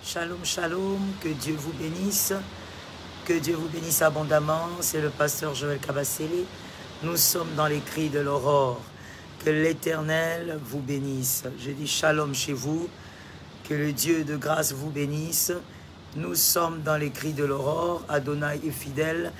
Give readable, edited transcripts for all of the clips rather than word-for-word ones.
Shalom, shalom, que Dieu vous bénisse, que Dieu vous bénisse abondamment. C'est le pasteur Joël Kabasele. Nous sommes dans les cris de l'aurore. Que l'Éternel vous bénisse. Je dis shalom chez vous, que le Dieu de grâce vous bénisse. Nous sommes dans les cris de l'aurore. Adonai est fidèle.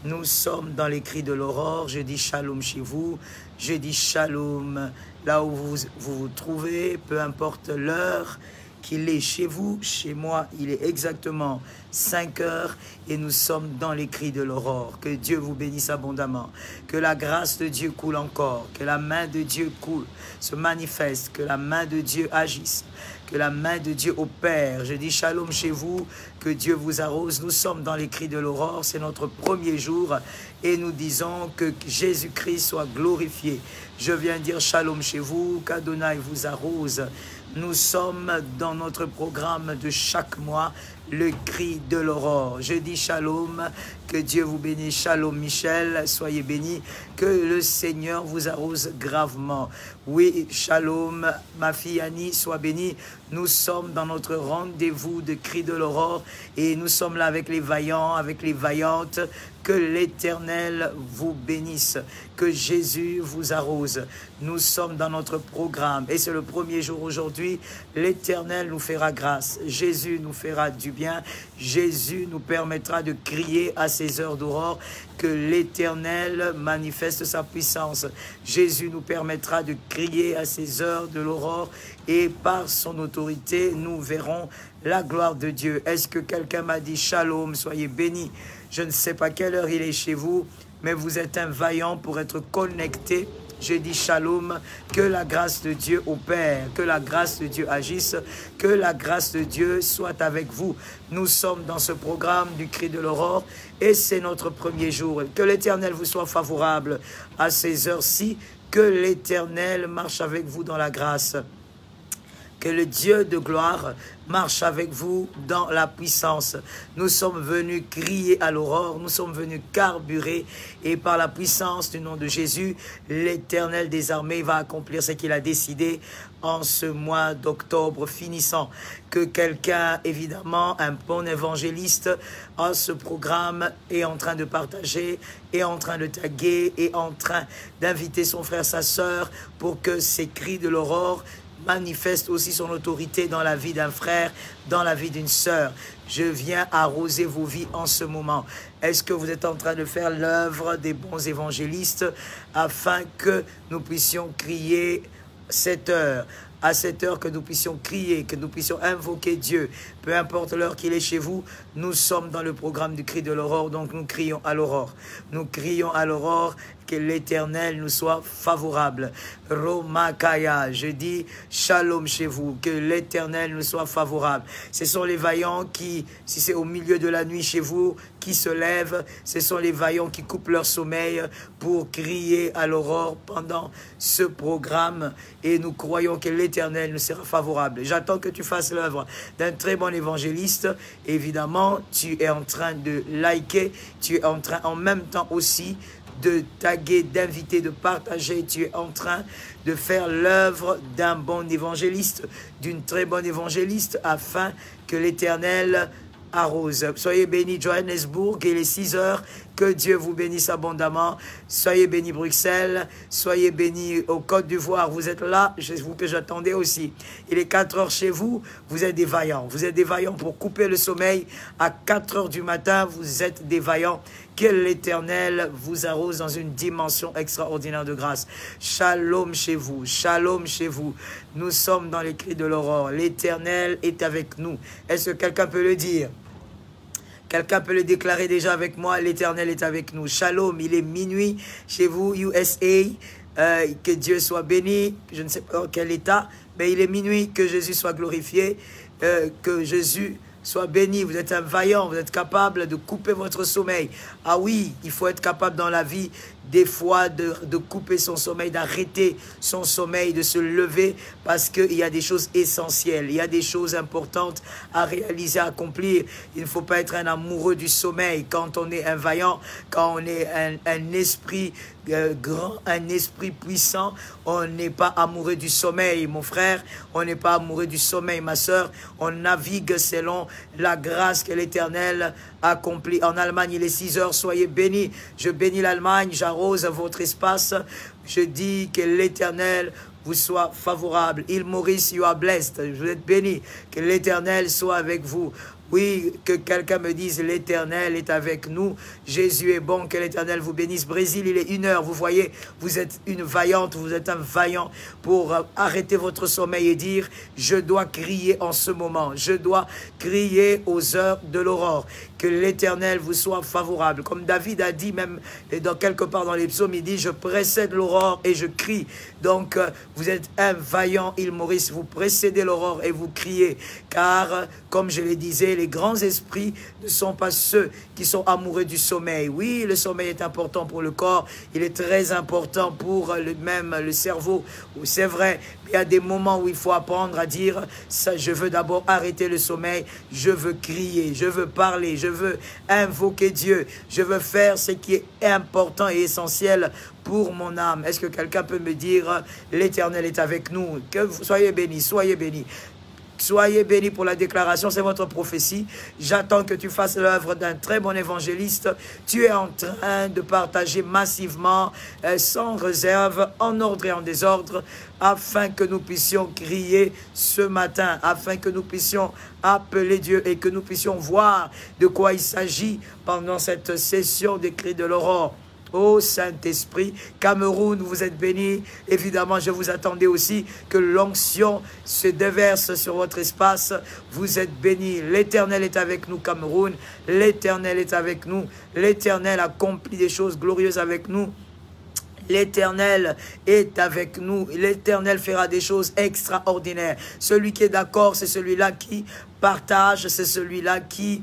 Nous sommes dans les cris de l'aurore. Je dis shalom chez vous. Je dis shalom là où vous trouvez, peu importe l'heure qu'il est chez vous, chez moi, il est exactement 5 heures et nous sommes dans les cris de l'aurore. Que Dieu vous bénisse abondamment, que la grâce de Dieu coule encore, que la main de Dieu coule, se manifeste, que la main de Dieu agisse, que la main de Dieu opère. Je dis shalom chez vous, que Dieu vous arrose. Nous sommes dans les cris de l'aurore, c'est notre premier jour et nous disons que Jésus-Christ soit glorifié. Je viens dire shalom chez vous, qu'Adonai vous arrose. Nous sommes dans notre programme de chaque mois, le cri de l'aurore. Je dis shalom, que Dieu vous bénisse. Shalom Michel, soyez bénis, que le Seigneur vous arrose gravement. Oui, shalom, ma fille Annie, sois bénie. Nous sommes dans notre rendez-vous de cri de l'aurore et nous sommes là avec les vaillants, avec les vaillantes. Que l'Éternel vous bénisse, que Jésus vous arrose. Nous sommes dans notre programme et c'est le premier jour aujourd'hui. L'Éternel nous fera grâce. Jésus nous fera du bien. Jésus nous permettra de crier à ces heures d'aurore. Que l'Éternel manifeste sa puissance. Jésus nous permettra de crier à ces heures de l'aurore et par son autorité, nous verrons la gloire de Dieu. Est-ce que quelqu'un m'a dit shalom, soyez bénis? Je ne sais pas quelle heure il est chez vous, mais vous êtes un vaillant pour être connecté. Je dis shalom, que la grâce de Dieu opère, que la grâce de Dieu agisse, que la grâce de Dieu soit avec vous. Nous sommes dans ce programme du cri de l'aurore et c'est notre premier jour. Que l'Éternel vous soit favorable à ces heures-ci, que l'Éternel marche avec vous dans la grâce. Que le Dieu de gloire marche avec vous dans la puissance. Nous sommes venus crier à l'aurore, nous sommes venus carburer et par la puissance du nom de Jésus, l'Éternel des armées va accomplir ce qu'il a décidé en ce mois d'octobre finissant. Que quelqu'un, évidemment, un bon évangéliste en ce programme est en train de partager, est en train de taguer, est en train d'inviter son frère, sa sœur pour que ces cris de l'aurore manifeste aussi son autorité dans la vie d'un frère, dans la vie d'une sœur. Je viens arroser vos vies en ce moment. Est-ce que vous êtes en train de faire l'œuvre des bons évangélistes afin que nous puissions crier cette heure, à cette heure que nous puissions crier, que nous puissions invoquer Dieu, peu importe l'heure qu'il est chez vous, nous sommes dans le programme du cri de l'aurore, donc nous crions à l'aurore. Nous crions à l'aurore, que l'Éternel nous soit favorable. Romakaya, je dis shalom chez vous, que l'Éternel nous soit favorable. Ce sont les vaillants qui, si c'est au milieu de la nuit chez vous, qui se lèvent, ce sont les vaillants qui coupent leur sommeil pour crier à l'aurore pendant ce programme et nous croyons que l'Éternel nous sera favorable. J'attends que tu fasses l'œuvre d'un très bon évangéliste. Évidemment, tu es en train de liker, tu es en train en même temps aussi de taguer, d'inviter, de partager. Tu es en train de faire l'œuvre d'un bon évangéliste, d'une très bonne évangéliste, afin que l'Éternel arrose. Soyez bénis Johannesburg, il est 6 heures. Que Dieu vous bénisse abondamment. Soyez bénis Bruxelles, soyez bénis au Côte d'Ivoire. Vous êtes là, c'est vous que j'attendais aussi. Il est 4 heures chez vous, vous êtes des vaillants. Vous êtes des vaillants pour couper le sommeil. À 4 heures du matin, vous êtes des vaillants. Que l'Éternel vous arrose dans une dimension extraordinaire de grâce. Shalom chez vous, shalom chez vous. Nous sommes dans les cris de l'aurore. L'Éternel est avec nous. Est-ce que quelqu'un peut le dire? Quelqu'un peut le déclarer déjà avec moi, l'Éternel est avec nous. Shalom, il est minuit chez vous, USA. Que Dieu soit béni. Je ne sais pas dans quel état, mais il est minuit. Que Jésus soit glorifié. Que Jésus Sois béni, vous êtes un vaillant, vous êtes capable de couper votre sommeil. Ah oui, il faut être capable dans la vie des fois de couper son sommeil, d'arrêter son sommeil, de se lever parce qu'il y a des choses essentielles, il y a des choses importantes à réaliser, à accomplir. Il ne faut pas être un amoureux du sommeil quand on est un vaillant, quand on est un esprit grand, un esprit puissant. On n'est pas amoureux du sommeil, mon frère, on n'est pas amoureux du sommeil, ma soeur. On navigue selon la grâce que l'Éternel accomplit. En Allemagne, il est 6 heures, soyez bénis. Je bénis l'Allemagne, j'arrose votre espace. Je dis que l'Éternel vous soit favorable. Île Maurice, you are blessed. Vous êtes bénis. Que l'Éternel soit avec vous. Oui, que quelqu'un me dise l'Éternel est avec nous. Jésus est bon, que l'Éternel vous bénisse. Brésil, il est 1 heure. Vous voyez, vous êtes une vaillante, vous êtes un vaillant pour arrêter votre sommeil et dire, je dois crier en ce moment. Je dois crier aux heures de l'aurore. Que l'Éternel vous soit favorable. Comme David a dit, même dans quelque part dans les psaumes, il dit, je précède l'aurore et je crie. Donc, vous êtes un vaillant, Île Maurice. Vous précédez l'aurore et vous criez. Car, comme je le disais, les grands esprits ne sont pas ceux qui sont amoureux du sommeil. Oui, le sommeil est important pour le corps. Il est très important pour le cerveau. C'est vrai, il y a des moments où il faut apprendre à dire, ça, je veux d'abord arrêter le sommeil. Je veux crier, je veux parler, je veux invoquer Dieu. Je veux faire ce qui est important et essentiel pour mon âme. Est-ce que quelqu'un peut me dire, l'Éternel est avec nous? Que vous soyez bénis, soyez bénis. Soyez bénis pour la déclaration, c'est votre prophétie. J'attends que tu fasses l'œuvre d'un très bon évangéliste. Tu es en train de partager massivement, sans réserve, en ordre et en désordre, afin que nous puissions crier ce matin, afin que nous puissions appeler Dieu et que nous puissions voir de quoi il s'agit pendant cette session des cris de l'aurore. Ô Saint-Esprit, Cameroun, vous êtes bénis. Évidemment, je vous attendais aussi que l'onction se déverse sur votre espace. Vous êtes bénis. L'Éternel est avec nous, Cameroun. L'Éternel est avec nous. L'Éternel accomplit des choses glorieuses avec nous. L'Éternel est avec nous. L'Éternel fera des choses extraordinaires. Celui qui est d'accord, c'est celui-là qui partage, c'est celui-là qui,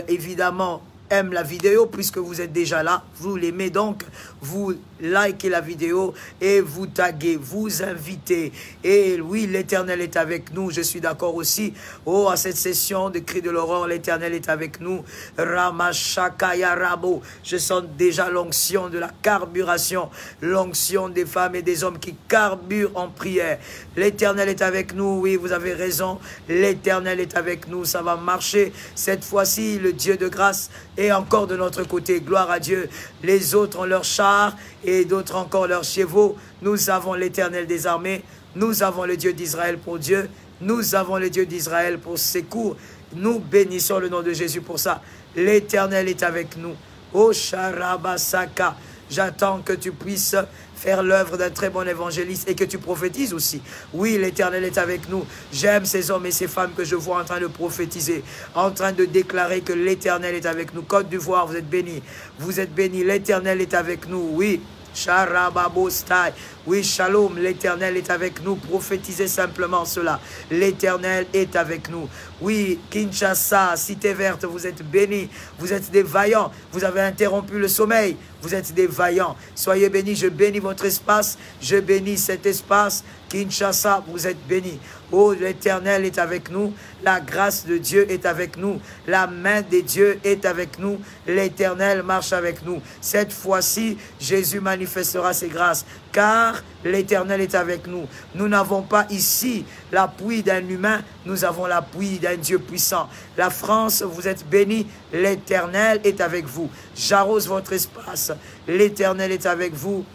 évidemment, aime la vidéo, puisque vous êtes déjà là, vous l'aimez, donc vous likez la vidéo et vous taguez, vous invitez. Et oui, l'Éternel est avec nous, je suis d'accord aussi. Oh, à cette session de cris de l'aurore, l'Éternel est avec nous. Ramashakaya Rabo, je sens déjà l'onction de la carburation, l'onction des femmes et des hommes qui carburent en prière. L'Éternel est avec nous, oui, vous avez raison, l'Éternel est avec nous, ça va marcher. Cette fois-ci, le Dieu de grâce est encore de notre côté, gloire à Dieu. Les autres ont leurs chars et d'autres encore leurs chevaux. Nous avons l'Éternel des armées, nous avons le Dieu d'Israël pour Dieu, nous avons le Dieu d'Israël pour secours. Nous bénissons le nom de Jésus pour ça. L'Éternel est avec nous. Oh Sharabasaka, j'attends que tu puisses faire l'œuvre d'un très bon évangéliste et que tu prophétises aussi. Oui, l'Éternel est avec nous. J'aime ces hommes et ces femmes que je vois en train de prophétiser, en train de déclarer que l'Éternel est avec nous. Côte d'Ivoire, vous êtes bénis. Vous êtes bénis. L'Éternel est avec nous. Oui. Sharababostai. Oui, shalom, l'Éternel est avec nous. Prophétisez simplement cela. L'Éternel est avec nous. Oui, Kinshasa, Cité Verte, vous êtes bénis. Vous êtes des vaillants. Vous avez interrompu le sommeil. Vous êtes des vaillants. Soyez bénis. Je bénis votre espace. Je bénis cet espace. Kinshasa, vous êtes bénis. Oh, l'Éternel est avec nous. La grâce de Dieu est avec nous. La main de Dieu est avec nous. L'Éternel marche avec nous. Cette fois-ci, Jésus manifestera ses grâces. Car l'Éternel est avec nous. Nous n'avons pas ici l'appui d'un humain. Nous avons l'appui d'un Dieu puissant. La France, vous êtes bénis. L'Éternel est avec vous. J'arrose votre espace. L'Éternel est avec vous.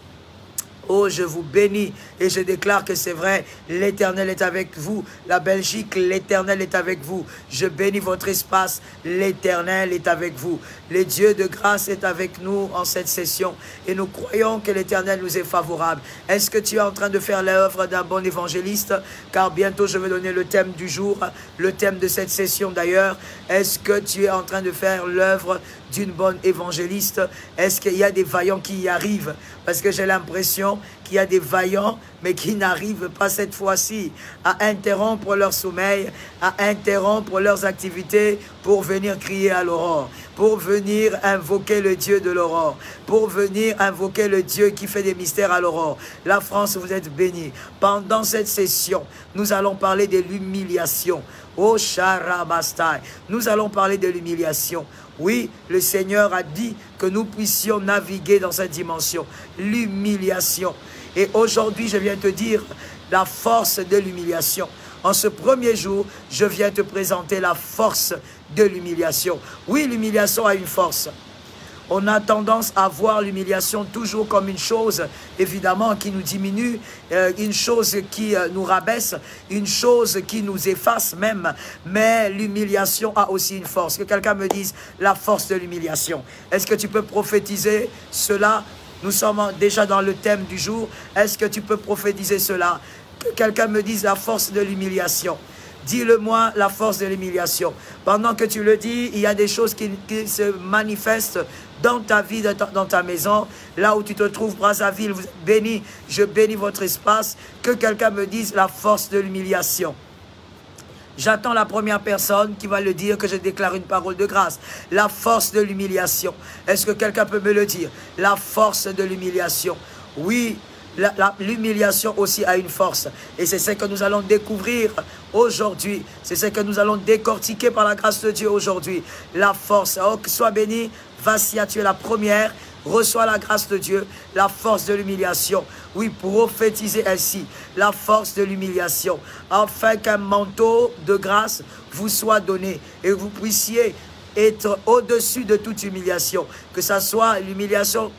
Oh, je vous bénis et je déclare que c'est vrai, l'Éternel est avec vous. La Belgique, l'Éternel est avec vous. Je bénis votre espace, l'Éternel est avec vous. Le Dieu de grâce est avec nous en cette session et nous croyons que l'Éternel nous est favorable. Est-ce que tu es en train de faire l'œuvre d'un bon évangéliste? Car bientôt je vais donner le thème du jour, le thème de cette session d'ailleurs. Est-ce que tu es en train de faire l'œuvre d'une bonne évangéliste? Est-ce qu'il y a des vaillants qui y arrivent? Parce que j'ai l'impression qu'il y a des vaillants, mais qui n'arrivent pas cette fois-ci à interrompre leur sommeil, à interrompre leurs activités pour venir crier à l'aurore, pour venir invoquer le Dieu de l'aurore, pour venir invoquer le Dieu qui fait des mystères à l'aurore. La France, vous êtes bénis. Pendant cette session, nous allons parler de l'humiliation. Oh, Charabastai, nous allons parler de l'humiliation. Oui, le Seigneur a dit que nous puissions naviguer dans cette dimension, l'humiliation. Et aujourd'hui, je viens te dire la force de l'humiliation. En ce premier jour, je viens te présenter la force de l'humiliation. Oui, l'humiliation a une force. On a tendance à voir l'humiliation toujours comme une chose, évidemment, qui nous diminue, une chose qui nous rabaisse, une chose qui nous efface même. Mais l'humiliation a aussi une force. Que quelqu'un me dise la force de l'humiliation. Est-ce que tu peux prophétiser cela? Nous sommes déjà dans le thème du jour. Est-ce que tu peux prophétiser cela? Que quelqu'un me dise la force de l'humiliation. Dis-le-moi, la force de l'humiliation. Pendant que tu le dis, il y a des choses qui se manifestent dans ta vie, dans ta maison, là où tu te trouves, Brazzaville, vous êtes bénis, je bénis votre espace. Que quelqu'un me dise la force de l'humiliation. J'attends la première personne qui va le dire, que je déclare une parole de grâce. La force de l'humiliation. Est-ce que quelqu'un peut me le dire? La force de l'humiliation. Oui, l'humiliation aussi a une force. Et c'est ce que nous allons découvrir aujourd'hui. C'est ce que nous allons décortiquer par la grâce de Dieu aujourd'hui. La force. Oh, sois béni. Vassia, tu es la première. Reçois la grâce de Dieu, la force de l'humiliation. Oui, prophétiser ainsi, la force de l'humiliation, afin qu'un manteau de grâce vous soit donné et vous puissiez être au-dessus de toute humiliation, que ce soit l'humiliation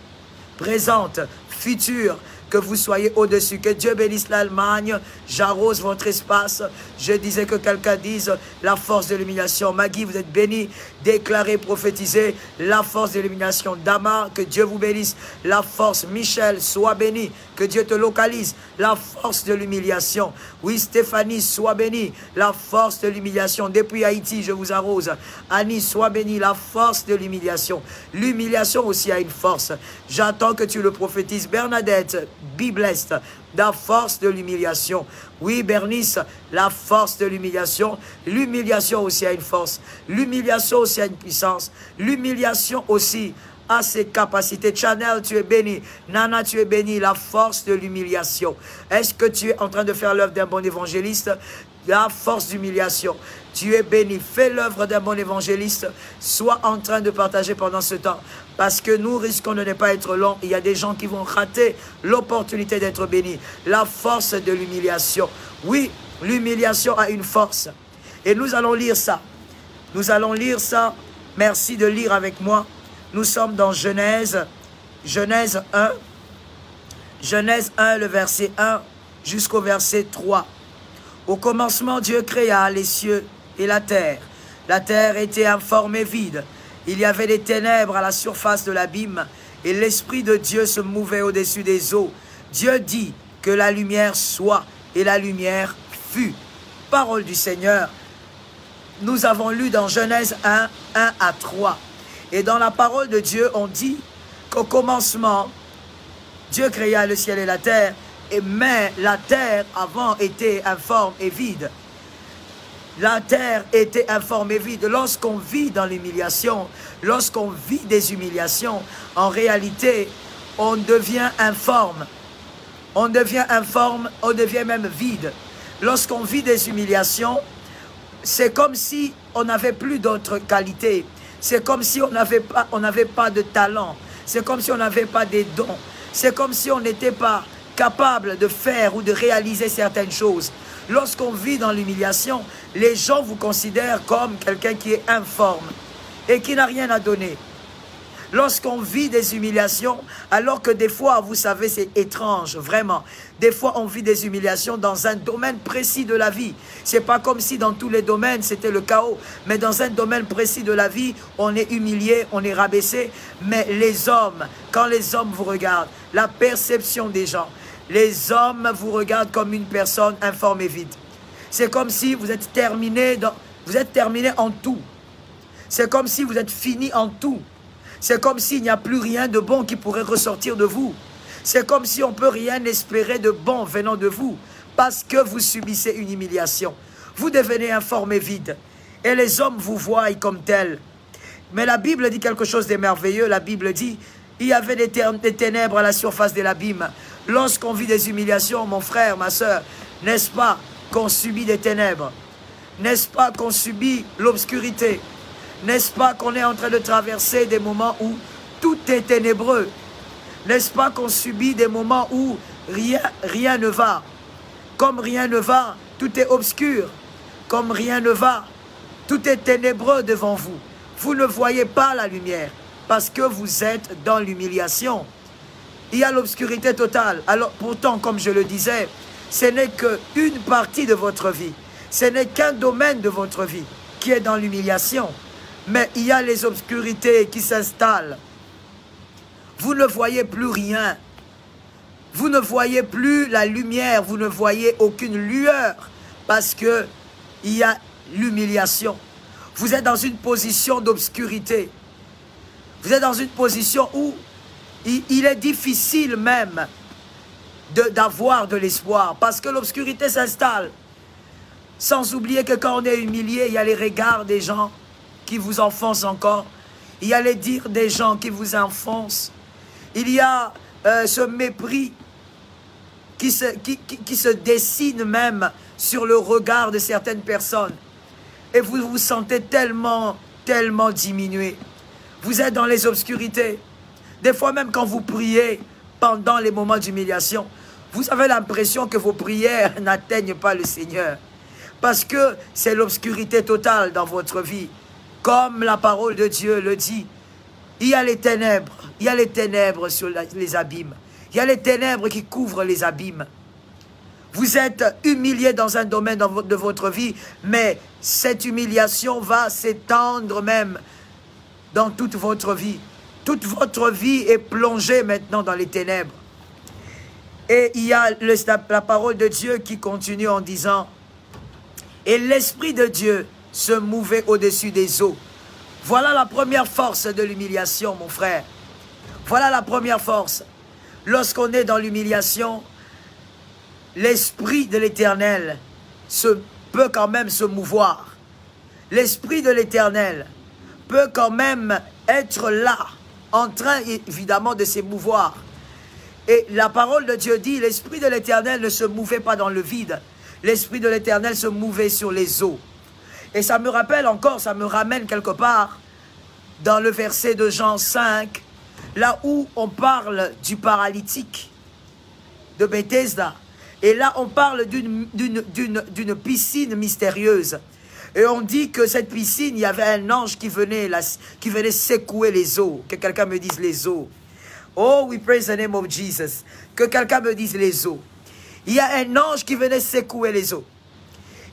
présente, future, que vous soyez au-dessus. Que Dieu bénisse l'Allemagne. J'arrose votre espace. Je disais que quelqu'un dise la force de l'illumination. Maggie, vous êtes bénie. Déclarez, prophétisez la force de l'illumination. Dama, que Dieu vous bénisse. La force. Michel, sois béni. Que Dieu te localise. La force de l'humiliation. Oui, Stéphanie, sois bénie. La force de l'humiliation. Depuis Haïti, je vous arrose. Annie, sois bénie. La force de l'humiliation. L'humiliation aussi a une force. J'attends que tu le prophétises. Bernadette, be blessed. La force de l'humiliation. Oui, Bernice, la force de l'humiliation. L'humiliation aussi a une force. L'humiliation aussi a une puissance. L'humiliation aussi a ses capacités. Chanel, tu es béni. Nana, tu es béni. La force de l'humiliation. Est-ce que tu es en train de faire l'œuvre d'un bon évangéliste? La force d'humiliation. Tu es béni. Fais l'œuvre d'un bon évangéliste. Sois en train de partager pendant ce temps. Parce que nous risquons de ne pas être longs. Il y a des gens qui vont rater l'opportunité d'être bénis. La force de l'humiliation. Oui, l'humiliation a une force. Et nous allons lire ça. Nous allons lire ça. Merci de lire avec moi. Nous sommes dans Genèse. Genèse 1. Genèse 1, le verset 1 jusqu'au verset 3. Au commencement, Dieu créa les cieux et la terre. La terre était informe et vide. Il y avait des ténèbres à la surface de l'abîme, et l'Esprit de Dieu se mouvait au-dessus des eaux. Dieu dit que la lumière soit, et la lumière fut. Parole du Seigneur. Nous avons lu dans Genèse 1, 1 à 3. Et dans la parole de Dieu, on dit qu'au commencement, Dieu créa le ciel et la terre, mais la terre avant était informe et vide. La terre était informe et vide. Lorsqu'on vit dans l'humiliation, lorsqu'on vit des humiliations, en réalité, on devient informe. On devient informe, on devient même vide. Lorsqu'on vit des humiliations, c'est comme si on n'avait plus d'autres qualités. C'est comme si on n'avait pas de talent. C'est comme si on n'avait pas des dons. C'est comme si on n'était pas capable de faire ou de réaliser certaines choses. Lorsqu'on vit dans l'humiliation, les gens vous considèrent comme quelqu'un qui est informe et qui n'a rien à donner. Lorsqu'on vit des humiliations, alors que des fois, vous savez, c'est étrange, vraiment. Des fois, on vit des humiliations dans un domaine précis de la vie. C'est pas comme si dans tous les domaines, c'était le chaos. Mais dans un domaine précis de la vie, on est humilié, on est rabaissé. Mais les hommes, quand les hommes vous regardent, la perception des gens, les hommes vous regardent comme une personne informe et vide. C'est comme si vous êtes terminé en tout. C'est comme si vous êtes fini en tout. C'est comme s'il n'y a plus rien de bon qui pourrait ressortir de vous. C'est comme si on ne peut rien espérer de bon venant de vous, parce que vous subissez une humiliation. Vous devenez informe et vide, et les hommes vous voient comme tel. Mais la Bible dit quelque chose de merveilleux. La Bible dit, il y avait des ténèbres à la surface de l'abîme. Lorsqu'on vit des humiliations, mon frère, ma soeur, n'est-ce pas qu'on subit des ténèbres? N'est-ce pas qu'on subit l'obscurité? N'est-ce pas qu'on est en train de traverser des moments où tout est ténébreux? N'est-ce pas qu'on subit des moments où rien ne va? Comme rien ne va, tout est obscur. Comme rien ne va, tout est ténébreux devant vous. Vous ne voyez pas la lumière parce que vous êtes dans l'humiliation. Il y a l'obscurité totale. Alors pourtant, comme je le disais, ce n'est qu'une partie de votre vie. Ce n'est qu'un domaine de votre vie qui est dans l'humiliation. Mais il y a les obscurités qui s'installent. Vous ne voyez plus rien. Vous ne voyez plus la lumière. Vous ne voyez aucune lueur parce que il y a l'humiliation. Vous êtes dans une position d'obscurité. Vous êtes dans une position où il est difficile même d'avoir de l'espoir parce que l'obscurité s'installe. Sans oublier que quand on est humilié, il y a les regards des gens qui vous enfoncent encore. Il y a les dires des gens qui vous enfoncent. Il y a ce mépris qui se dessine même sur le regard de certaines personnes. Et vous vous sentez tellement diminué. Vous êtes dans les obscurités. Des fois même quand vous priez pendant les moments d'humiliation, vous avez l'impression que vos prières n'atteignent pas le Seigneur. Parce que c'est l'obscurité totale dans votre vie. Comme la parole de Dieu le dit, il y a les ténèbres sur les abîmes. Il y a les ténèbres qui couvrent les abîmes. Vous êtes humilié dans un domaine de votre vie, mais cette humiliation va s'étendre même dans toute votre vie. Toute votre vie est plongée maintenant dans les ténèbres. Et il y a la parole de Dieu qui continue en disant, « Et l'Esprit de Dieu se mouvait au-dessus des eaux. » Voilà la première force de l'humiliation, mon frère. Voilà la première force. Lorsqu'on est dans l'humiliation, l'Esprit de l'Éternel peut quand même se mouvoir. L'Esprit de l'Éternel peut quand même être là, en train évidemment de s'émouvoir. Et la parole de Dieu dit, l'Esprit de l'Éternel ne se mouvait pas dans le vide. L'Esprit de l'Éternel se mouvait sur les eaux. Et ça me rappelle encore, ça me ramène quelque part dans le verset de Jean 5, là où on parle du paralytique de Bethesda. Et là, on parle d'une piscine mystérieuse. Et on dit que cette piscine, il y avait un ange qui venait secouer les eaux. Que quelqu'un me dise les eaux. Oh, we praise the name of Jesus. Que quelqu'un me dise les eaux. Il y a un ange qui venait secouer les eaux.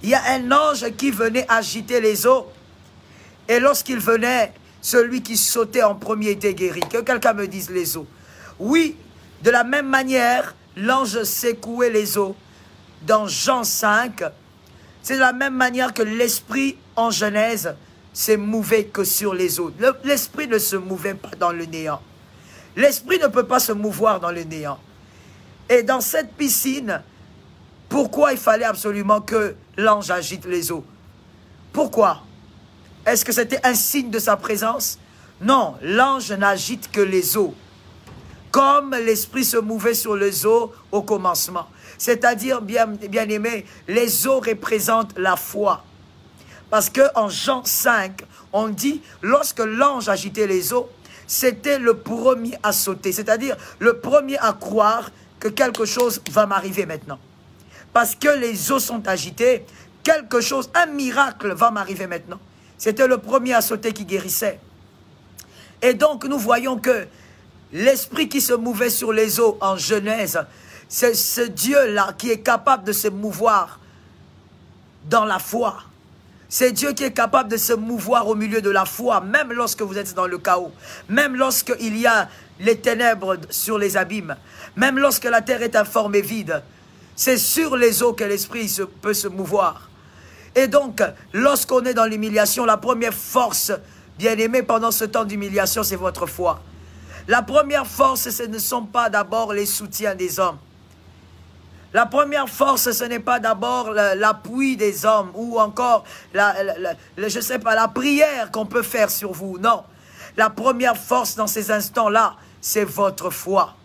Il y a un ange qui venait agiter les eaux. Et lorsqu'il venait, celui qui sautait en premier était guéri. Que quelqu'un me dise les eaux. Oui, de la même manière, l'ange secouait les eaux. Dans Jean 5, c'est de la même manière que l'esprit en Genèse s'est mouvé que sur les eaux. L'esprit ne se mouvait pas dans le néant. L'esprit ne peut pas se mouvoir dans le néant. Et dans cette piscine, pourquoi il fallait absolument que l'ange agite les eaux? Pourquoi? Est-ce que c'était un signe de sa présence? Non, l'ange n'agite que les eaux. Comme l'esprit se mouvait sur les eaux au commencement. C'est-à-dire, bien aimé, les eaux représentent la foi. Parce qu'en Jean 5, on dit, lorsque l'ange agitait les eaux, c'était le premier à sauter. C'est-à-dire, le premier à croire que quelque chose va m'arriver maintenant. Parce que les eaux sont agitées, quelque chose, un miracle va m'arriver maintenant. C'était le premier à sauter qui guérissait. Et donc, nous voyons que l'esprit qui se mouvait sur les eaux en Genèse, c'est ce Dieu-là qui est capable de se mouvoir dans la foi. C'est Dieu qui est capable de se mouvoir au milieu de la foi, même lorsque vous êtes dans le chaos, même lorsqu'il y a les ténèbres sur les abîmes, même lorsque la terre est informe et vide. C'est sur les eaux que l'esprit peut se mouvoir. Et donc, lorsqu'on est dans l'humiliation, la première force, bien-aimé, pendant ce temps d'humiliation, c'est votre foi. La première force, ce ne sont pas d'abord les soutiens des hommes. La première force, ce n'est pas d'abord l'appui des hommes ou encore, je sais pas, la prière qu'on peut faire sur vous. Non. La première force dans ces instants-là, c'est votre foi.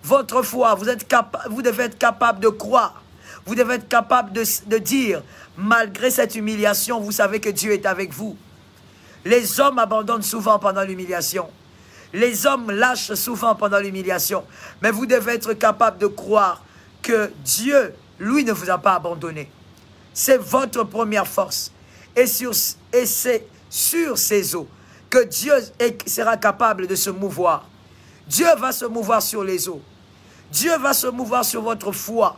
Votre foi, vous devez être capable de croire. Vous devez être capable de dire, malgré cette humiliation, vous savez que Dieu est avec vous. Les hommes abandonnent souvent pendant l'humiliation. Les hommes lâchent souvent pendant l'humiliation. Mais vous devez être capable de croire que Dieu, lui, ne vous a pas abandonné. C'est votre première force. Et c'est sur ces eaux que Dieu sera capable de se mouvoir. Dieu va se mouvoir sur les eaux. Dieu va se mouvoir sur votre foi.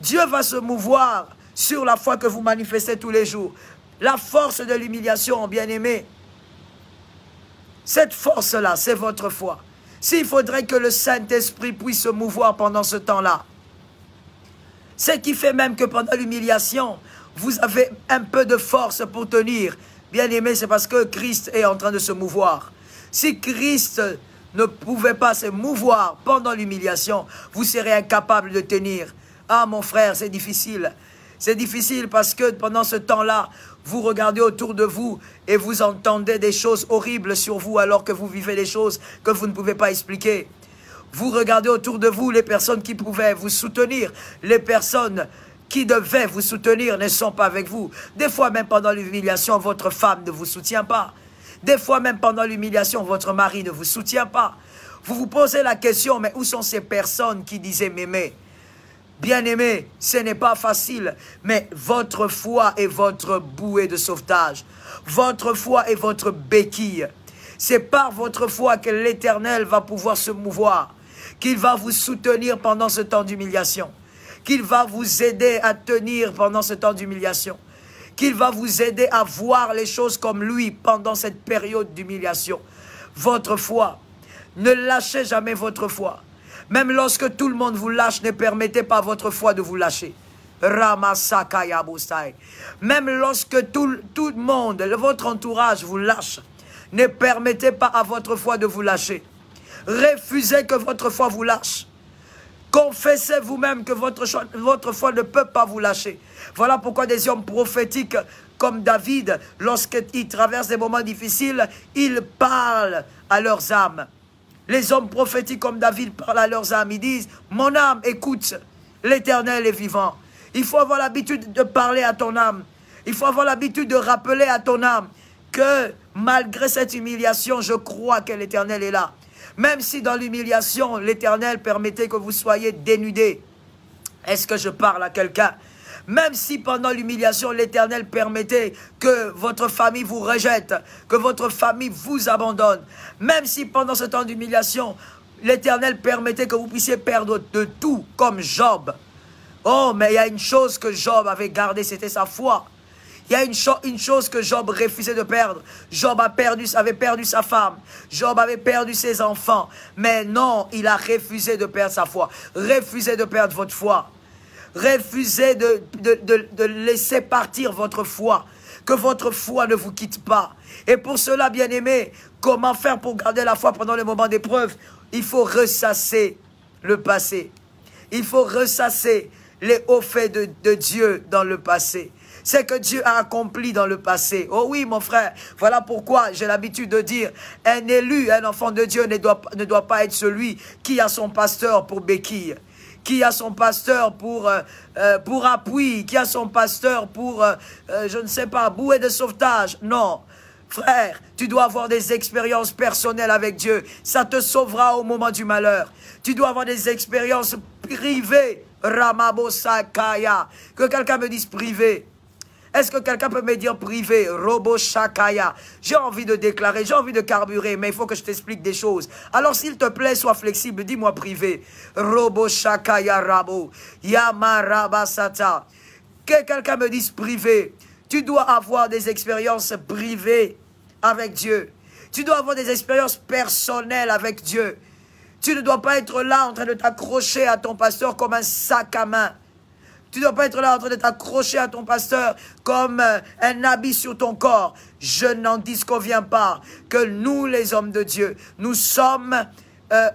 Dieu va se mouvoir sur la foi que vous manifestez tous les jours. La force de l'humiliation, bien-aimé, cette force-là, c'est votre foi. S'il faudrait que le Saint-Esprit puisse se mouvoir pendant ce temps-là, ce qui fait même que pendant l'humiliation, vous avez un peu de force pour tenir. Bien-aimé, c'est parce que Christ est en train de se mouvoir. Si Christ ne pouvait pas se mouvoir pendant l'humiliation, vous serez incapable de tenir. Ah, mon frère, c'est difficile. C'est difficile parce que pendant ce temps-là, vous regardez autour de vous et vous entendez des choses horribles sur vous alors que vous vivez des choses que vous ne pouvez pas expliquer. Vous regardez autour de vous les personnes qui pouvaient vous soutenir. Les personnes qui devaient vous soutenir ne sont pas avec vous. Des fois même pendant l'humiliation, votre femme ne vous soutient pas. Des fois même pendant l'humiliation, votre mari ne vous soutient pas. Vous vous posez la question, mais où sont ces personnes qui disaient m'aimer? Bien-aimé, ce n'est pas facile, mais votre foi est votre bouée de sauvetage. Votre foi est votre béquille. C'est par votre foi que l'Éternel va pouvoir se mouvoir, qu'il va vous soutenir pendant ce temps d'humiliation, qu'il va vous aider à tenir pendant ce temps d'humiliation, qu'il va vous aider à voir les choses comme lui pendant cette période d'humiliation. Votre foi, ne lâchez jamais votre foi. Même lorsque tout le monde vous lâche, ne permettez pas à votre foi de vous lâcher. Même lorsque tout le monde, votre entourage vous lâche, ne permettez pas à votre foi de vous lâcher. Refusez que votre foi vous lâche. Confessez vous-même que votre foi ne peut pas vous lâcher. Voilà pourquoi des hommes prophétiques comme David, lorsqu'ils traversent des moments difficiles, ils parlent à leurs âmes. Les hommes prophétiques comme David parlent à leurs âmes. Ils disent, mon âme, écoute, l'Éternel est vivant. Il faut avoir l'habitude de parler à ton âme. Il faut avoir l'habitude de rappeler à ton âme que malgré cette humiliation, je crois que l'Éternel est là. Même si dans l'humiliation, l'Éternel permettait que vous soyez dénudés. Est-ce que je parle à quelqu'un? Même si pendant l'humiliation, l'Éternel permettait que votre famille vous rejette, que votre famille vous abandonne. Même si pendant ce temps d'humiliation, l'Éternel permettait que vous puissiez perdre de tout, comme Job. Oh, mais il y a une chose que Job avait gardée, c'était sa foi. Il y a une chose que Job refusait de perdre. Job avait perdu sa femme. Job avait perdu ses enfants. Mais non, il a refusé de perdre sa foi. Refusez de perdre votre foi. Refusez de laisser partir votre foi. Que votre foi ne vous quitte pas. Et pour cela, bien-aimés, comment faire pour garder la foi pendant les moments d'épreuve? Il faut ressasser le passé. Il faut ressasser les hauts faits de Dieu dans le passé. C'est que Dieu a accompli dans le passé. Oh oui, mon frère, voilà pourquoi j'ai l'habitude de dire, un élu, un enfant de Dieu ne doit pas être celui qui a son pasteur pour béquille, qui a son pasteur pour appui, qui a son pasteur pour, je ne sais pas, bouée de sauvetage. Non, frère, tu dois avoir des expériences personnelles avec Dieu. Ça te sauvera au moment du malheur. Tu dois avoir des expériences privées. Ramabosakaya. Que quelqu'un me dise privé. Est-ce que quelqu'un peut me dire privé? Robo Shakaya. J'ai envie de déclarer, j'ai envie de carburer, mais il faut que je t'explique des choses. Alors s'il te plaît, sois flexible, dis-moi privé. Robo Shakaya Rabo. Yamarabasata. Que quelqu'un me dise privé. Tu dois avoir des expériences privées avec Dieu. Tu dois avoir des expériences personnelles avec Dieu. Tu ne dois pas être là en train de t'accrocher à ton pasteur comme un sac à main. Tu ne dois pas être là en train de t'accrocher à ton pasteur comme un habit sur ton corps. Je n'en disconviens pas que nous, les hommes de Dieu, nous sommes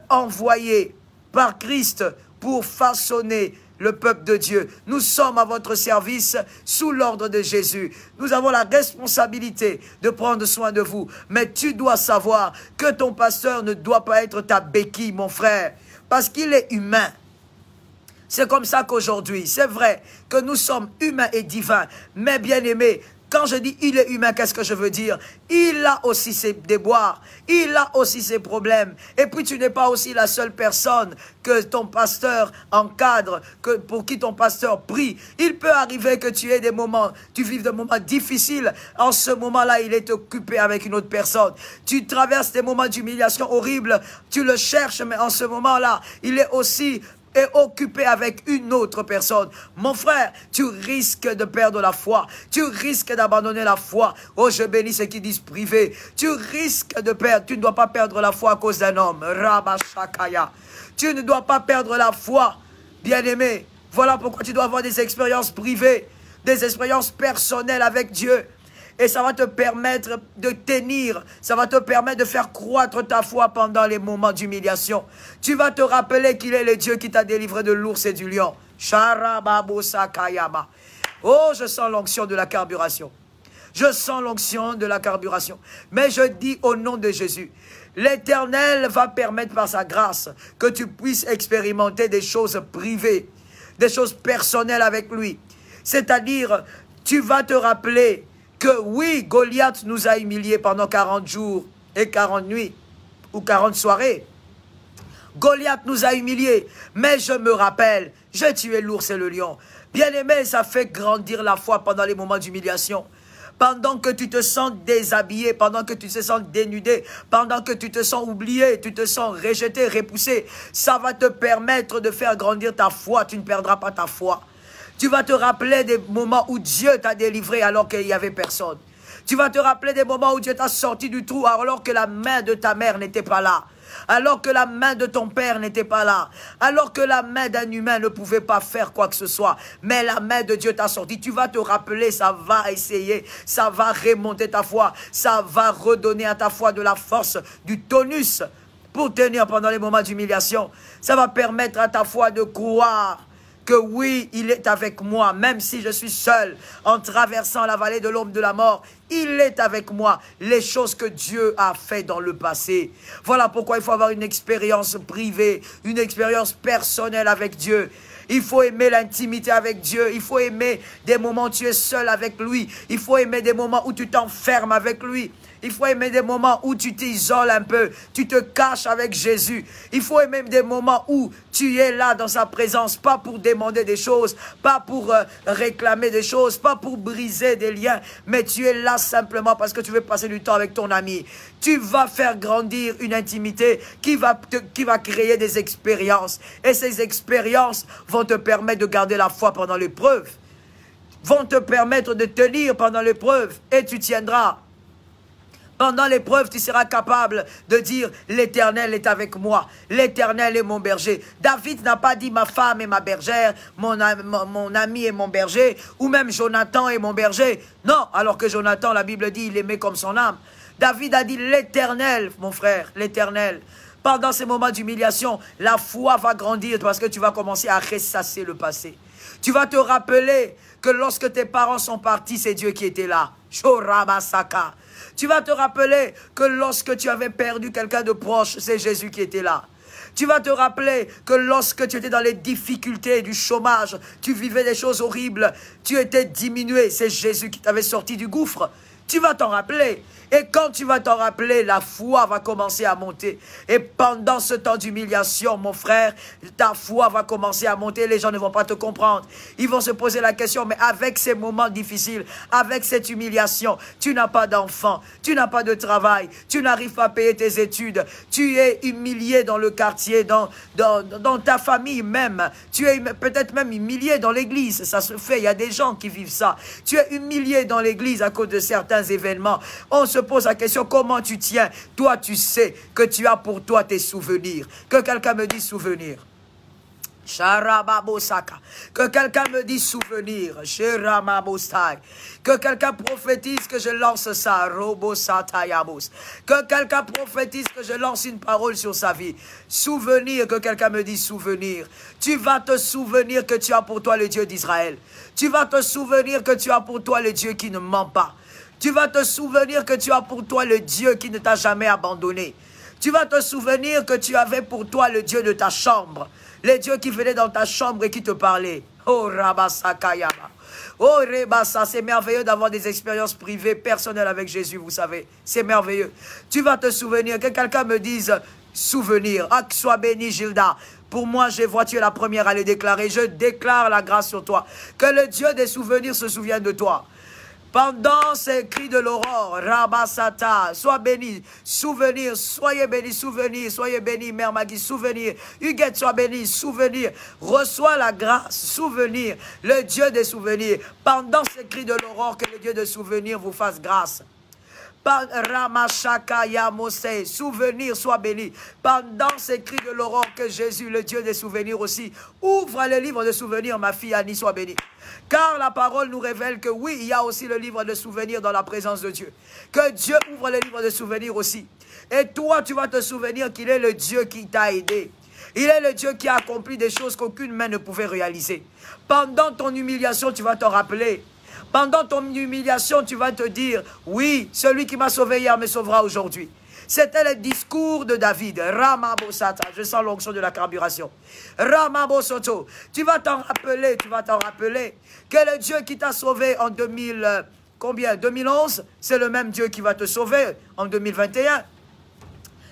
envoyés par Christ pour façonner le peuple de Dieu. Nous sommes à votre service sous l'ordre de Jésus. Nous avons la responsabilité de prendre soin de vous. Mais tu dois savoir que ton pasteur ne doit pas être ta béquille, mon frère, parce qu'il est humain. C'est comme ça qu'aujourd'hui, c'est vrai que nous sommes humains et divins, mais bien aimés, quand je dis il est humain, qu'est-ce que je veux dire? Il a aussi ses déboires, il a aussi ses problèmes. Et puis tu n'es pas aussi la seule personne que ton pasteur encadre, pour qui ton pasteur prie. Il peut arriver que tu aies des moments, tu vives des moments difficiles. En ce moment-là, il est occupé avec une autre personne. Tu traverses des moments d'humiliation horribles, tu le cherches, mais en ce moment-là, il est aussi occupé avec une autre personne. Mon frère, tu risques de perdre la foi. Tu risques d'abandonner la foi. Oh, je bénis ceux qui disent privé. Tu risques de perdre. Tu ne dois pas perdre la foi à cause d'un homme. Rabashakaya. Tu ne dois pas perdre la foi, bien-aimé. Voilà pourquoi tu dois avoir des expériences privées, des expériences personnelles avec Dieu. Et ça va te permettre de tenir, ça va te permettre de faire croître ta foi pendant les moments d'humiliation. Tu vas te rappeler qu'il est le Dieu qui t'a délivré de l'ours et du lion. Oh, je sens l'onction de la carburation. Je sens l'onction de la carburation. Mais je dis au nom de Jésus, l'Éternel va permettre par sa grâce que tu puisses expérimenter des choses privées, des choses personnelles avec lui. C'est-à-dire, tu vas te rappeler que oui, Goliath nous a humiliés pendant 40 jours et 40 nuits, ou 40 soirées. Goliath nous a humiliés, mais je me rappelle, j'ai tué l'ours et le lion. Bien-aimé, ça fait grandir la foi pendant les moments d'humiliation. Pendant que tu te sens déshabillé, pendant que tu te sens dénudé, pendant que tu te sens oublié, tu te sens rejeté, repoussé, ça va te permettre de faire grandir ta foi, tu ne perdras pas ta foi. Tu vas te rappeler des moments où Dieu t'a délivré alors qu'il n'y avait personne. Tu vas te rappeler des moments où Dieu t'a sorti du trou alors que la main de ta mère n'était pas là. Alors que la main de ton père n'était pas là. Alors que la main d'un humain ne pouvait pas faire quoi que ce soit. Mais la main de Dieu t'a sorti. Tu vas te rappeler, ça va essayer. Ça va remonter ta foi. Ça va redonner à ta foi de la force, du tonus pour tenir pendant les moments d'humiliation. Ça va permettre à ta foi de croire que oui, il est avec moi, même si je suis seul, en traversant la vallée de l'ombre de la mort, il est avec moi, les choses que Dieu a fait dans le passé. Voilà pourquoi il faut avoir une expérience privée, une expérience personnelle avec Dieu. Il faut aimer l'intimité avec Dieu. Il faut aimer des moments où tu es seul avec lui. Il faut aimer des moments où tu t'enfermes avec lui. Il faut aimer des moments où tu t'isoles un peu, tu te caches avec Jésus. Il faut aimer des moments où tu es là dans sa présence, pas pour demander des choses, pas pour réclamer des choses, pas pour briser des liens, mais tu es là simplement parce que tu veux passer du temps avec ton ami. Tu vas faire grandir une intimité qui va créer des expériences. Et ces expériences vont te permettre de garder la foi pendant l'épreuve, vont te permettre de tenir pendant l'épreuve et tu tiendras. Pendant l'épreuve, tu seras capable de dire « L'Éternel est avec moi. L'Éternel est mon berger. » David n'a pas dit « Ma femme est ma bergère, mon ami est mon berger, ou même Jonathan est mon berger. » Non, alors que Jonathan, la Bible dit, il aimait comme son âme. David a dit « L'Éternel, mon frère, l'Éternel. » Pendant ces moments d'humiliation, la foi va grandir parce que tu vas commencer à ressasser le passé. Tu vas te rappeler que lorsque tes parents sont partis, c'est Dieu qui était là. Shorabasaka. Tu vas te rappeler que lorsque tu avais perdu quelqu'un de proche, c'est Jésus qui était là. Tu vas te rappeler que lorsque tu étais dans les difficultés du chômage, tu vivais des choses horribles, tu étais diminué, c'est Jésus qui t'avait sorti du gouffre. Tu vas t'en rappeler. Et quand tu vas t'en rappeler, la foi va commencer à monter. Et pendant ce temps d'humiliation, mon frère, ta foi va commencer à monter. Les gens ne vont pas te comprendre. Ils vont se poser la question, mais avec ces moments difficiles, avec cette humiliation, tu n'as pas d'enfant, tu n'as pas de travail, tu n'arrives pas à payer tes études, tu es humilié dans le quartier, dans ta famille même. Tu es peut-être même humilié dans l'église. Ça se fait, il y a des gens qui vivent ça. Tu es humilié dans l'église à cause de certains événements. On se pose la question, comment tu tiens? Toi, tu sais que tu as pour toi tes souvenirs. Que quelqu'un me dise souvenir. Sharababosaka. Que quelqu'un me dise souvenir. Shiramabostai. Que quelqu'un prophétise que je lance ça. Robosatayabos. Que quelqu'un prophétise que je lance une parole sur sa vie. Souvenir, que quelqu'un me dise souvenir. Tu vas te souvenir que tu as pour toi le Dieu d'Israël. Tu vas te souvenir que tu as pour toi le Dieu qui ne ment pas. Tu vas te souvenir que tu as pour toi le Dieu qui ne t'a jamais abandonné. Tu vas te souvenir que tu avais pour toi le Dieu de ta chambre. Les dieux qui venaient dans ta chambre et qui te parlaient. Oh, Rabasakayama. Oh, Rebassa, c'est merveilleux d'avoir des expériences privées, personnelles avec Jésus, vous savez. C'est merveilleux. Tu vas te souvenir, que quelqu'un me dise souvenir. Ah, que sois béni, Gilda. Pour moi, je vois, tu es la première à le déclarer. Je déclare la grâce sur toi. Que le Dieu des souvenirs se souvienne de toi. Pendant ces cris de l'aurore, Rabasata, sois béni, souvenir, soyez béni, Mère Maggie, souvenir, Huguette, sois béni, souvenir, reçois la grâce, souvenir, le Dieu des souvenirs. Pendant ces cris de l'aurore, que le Dieu des souvenirs vous fasse grâce. Ramashaka Yamose, souvenir, sois béni. Pendant ces cris de l'aurore, que Jésus, le Dieu des souvenirs aussi, ouvre le livre de souvenirs, ma fille Annie, sois bénie. Car la parole nous révèle que oui, il y a aussi le livre de souvenirs dans la présence de Dieu. Que Dieu ouvre le livre de souvenirs aussi. Et toi, tu vas te souvenir qu'il est le Dieu qui t'a aidé. Il est le Dieu qui a accompli des choses qu'aucune main ne pouvait réaliser. Pendant ton humiliation, tu vas te rappeler. Pendant ton humiliation, tu vas te dire, oui, celui qui m'a sauvé hier me sauvera aujourd'hui. C'était le discours de David. Ramabosata, je sens l'onction de la carburation. Ramabosoto, tu vas t'en rappeler que le Dieu qui t'a sauvé en 2011, c'est le même Dieu qui va te sauver en 2021.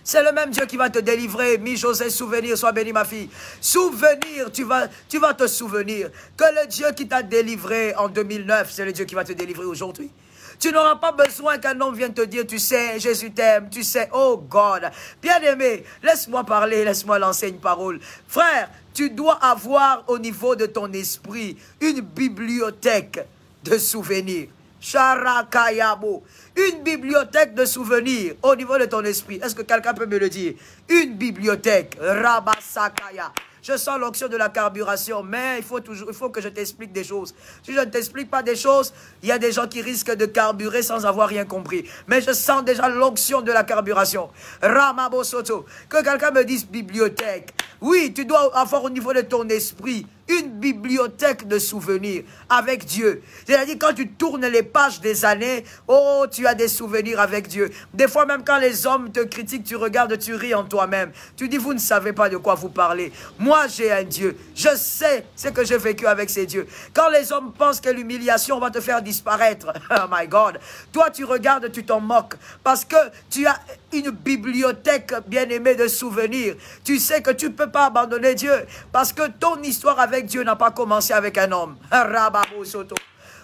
C'est le même Dieu qui va te délivrer. Mi-José, souvenir, sois béni ma fille. Souvenir, tu vas te souvenir que le Dieu qui t'a délivré en 2009, c'est le Dieu qui va te délivrer aujourd'hui. Tu n'auras pas besoin qu'un homme vienne te dire, tu sais, Jésus t'aime, tu sais, oh God. Bien-aimé, laisse-moi parler, laisse-moi lancer une parole. Frère, tu dois avoir au niveau de ton esprit une bibliothèque de souvenirs. Sharakayabo. Une bibliothèque de souvenirs au niveau de ton esprit. Est-ce que quelqu'un peut me le dire? Une bibliothèque. Rabasakaya. Je sens l'onction de la carburation, mais il faut que je t'explique des choses. Si je ne t'explique pas des choses, il y a des gens qui risquent de carburer sans avoir rien compris. Mais je sens déjà l'onction de la carburation. Ramabosoto. Que quelqu'un me dise bibliothèque. Oui, tu dois avoir au niveau de ton esprit une bibliothèque de souvenirs avec Dieu. C'est-à-dire quand tu tournes les pages des années, oh, tu as des souvenirs avec Dieu. Des fois même quand les hommes te critiquent, tu regardes, tu ris en toi-même. Tu dis, vous ne savez pas de quoi vous parlez. Moi, j'ai un Dieu. Je sais ce que j'ai vécu avec ces dieux. Quand les hommes pensent que l'humiliation va te faire disparaître, oh my God, toi tu regardes, tu t'en moques. Parce que tu as une bibliothèque bien-aimée de souvenirs. Tu sais que tu ne peux pas abandonner Dieu. Parce que ton histoire avec Dieu n'a pas commencé avec un homme.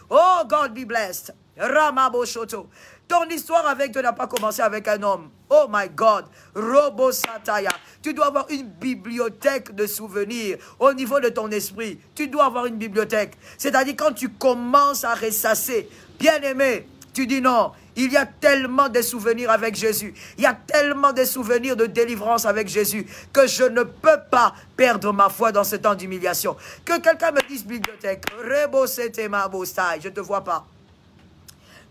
Oh, God be blessed. Ramaboshoto. Ton histoire avec Dieu n'a pas commencé avec un homme. Oh my God. Robosataya. Tu dois avoir une bibliothèque de souvenirs au niveau de ton esprit. Tu dois avoir une bibliothèque. C'est-à-dire quand tu commences à ressasser, bien-aimé, tu dis non. Il y a tellement de souvenirs avec Jésus. Il y a tellement de souvenirs de délivrance avec Jésus que je ne peux pas perdre ma foi dans ce temps d'humiliation. Que quelqu'un me dise bibliothèque. Je ne te vois pas.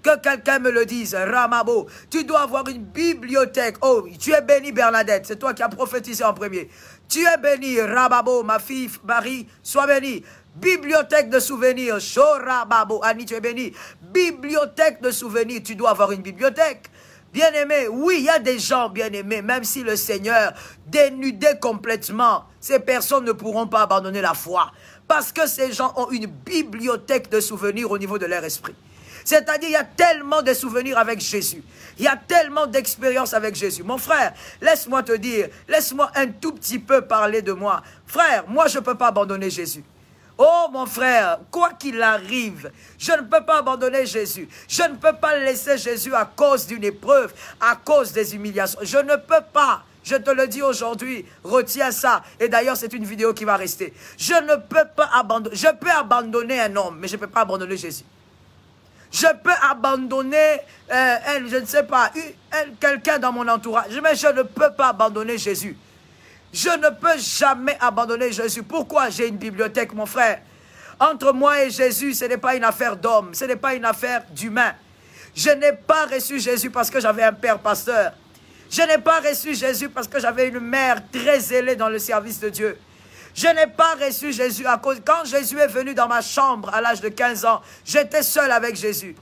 Que quelqu'un me le dise. Ramabo, tu dois avoir une bibliothèque. Oh, tu es béni Bernadette. C'est toi qui as prophétisé en premier. Tu es béni Ramabo, ma fille Marie. Sois bénie. Bibliothèque de souvenirs. Shorababo. Annie, tu es béni. Bibliothèque de souvenirs. Tu dois avoir une bibliothèque. Bien-aimé, oui, il y a des gens bien-aimés, même si le Seigneur dénudait complètement, ces personnes ne pourront pas abandonner la foi. Parce que ces gens ont une bibliothèque de souvenirs au niveau de leur esprit. C'est-à-dire, il y a tellement de souvenirs avec Jésus. Il y a tellement d'expériences avec Jésus. Mon frère, laisse-moi te dire, laisse-moi un tout petit peu parler de moi. Frère, moi, je ne peux pas abandonner Jésus. Oh mon frère, quoi qu'il arrive, je ne peux pas abandonner Jésus. Je ne peux pas laisser Jésus à cause d'une épreuve, à cause des humiliations. Je ne peux pas. Je te le dis aujourd'hui, retiens ça. Et d'ailleurs, c'est une vidéo qui va rester. Je ne peux pas abandonner. Je peux abandonner un homme, mais je ne peux pas abandonner Jésus. Je peux abandonner, je ne sais pas, quelqu'un dans mon entourage, mais je ne peux pas abandonner Jésus. Je ne peux jamais abandonner Jésus. Pourquoi j'ai une bibliothèque, mon frère? Entre moi et Jésus, ce n'est pas une affaire d'homme, ce n'est pas une affaire d'humain. Je n'ai pas reçu Jésus parce que j'avais un père pasteur. Je n'ai pas reçu Jésus parce que j'avais une mère très zélée dans le service de Dieu. Je n'ai pas reçu Jésus à cause... Quand Jésus est venu dans ma chambre à l'âge de 15 ans, j'étais seul avec Jésus.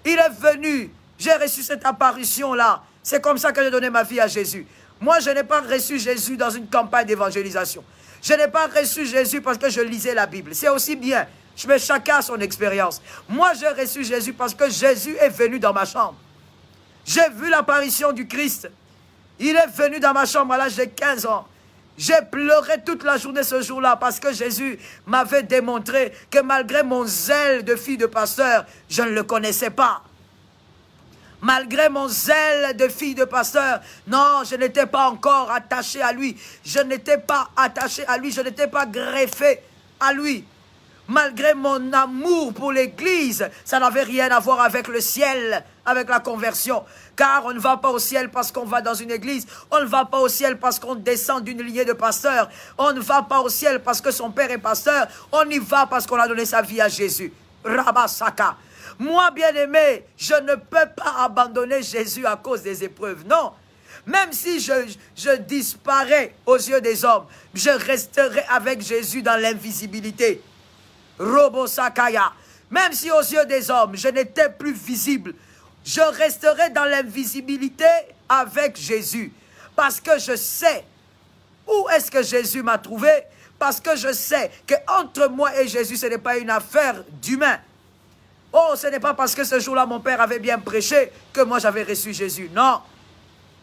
Il est venu, j'ai reçu cette apparition-là. C'est comme ça que j'ai donné ma vie à Jésus. Moi, je n'ai pas reçu Jésus dans une campagne d'évangélisation. Je n'ai pas reçu Jésus parce que je lisais la Bible. C'est aussi bien. Mais chacun a son expérience. Moi, j'ai reçu Jésus parce que Jésus est venu dans ma chambre. J'ai vu l'apparition du Christ. Il est venu dans ma chambre à l'âge de 15 ans. J'ai pleuré toute la journée ce jour-là parce que Jésus m'avait démontré que malgré mon zèle de fille de pasteur, je ne le connaissais pas. Malgré mon zèle de fille de pasteur, non, je n'étais pas encore attaché à lui. Je n'étais pas attaché à lui, je n'étais pas greffé à lui. Malgré mon amour pour l'église, ça n'avait rien à voir avec le ciel, avec la conversion. Car on ne va pas au ciel parce qu'on va dans une église. On ne va pas au ciel parce qu'on descend d'une lignée de pasteurs. On ne va pas au ciel parce que son père est pasteur. On y va parce qu'on a donné sa vie à Jésus. Rabasaka. Moi, bien-aimé, je ne peux pas abandonner Jésus à cause des épreuves. Non. Même si je disparais aux yeux des hommes, je resterai avec Jésus dans l'invisibilité. Robosakaya. Même si aux yeux des hommes, je n'étais plus visible, je resterai dans l'invisibilité avec Jésus. Parce que je sais où est-ce que Jésus m'a trouvé. Parce que je sais qu'entre moi et Jésus, ce n'est pas une affaire d'humain. Oh, ce n'est pas parce que ce jour-là, mon père avait bien prêché que moi j'avais reçu Jésus. Non.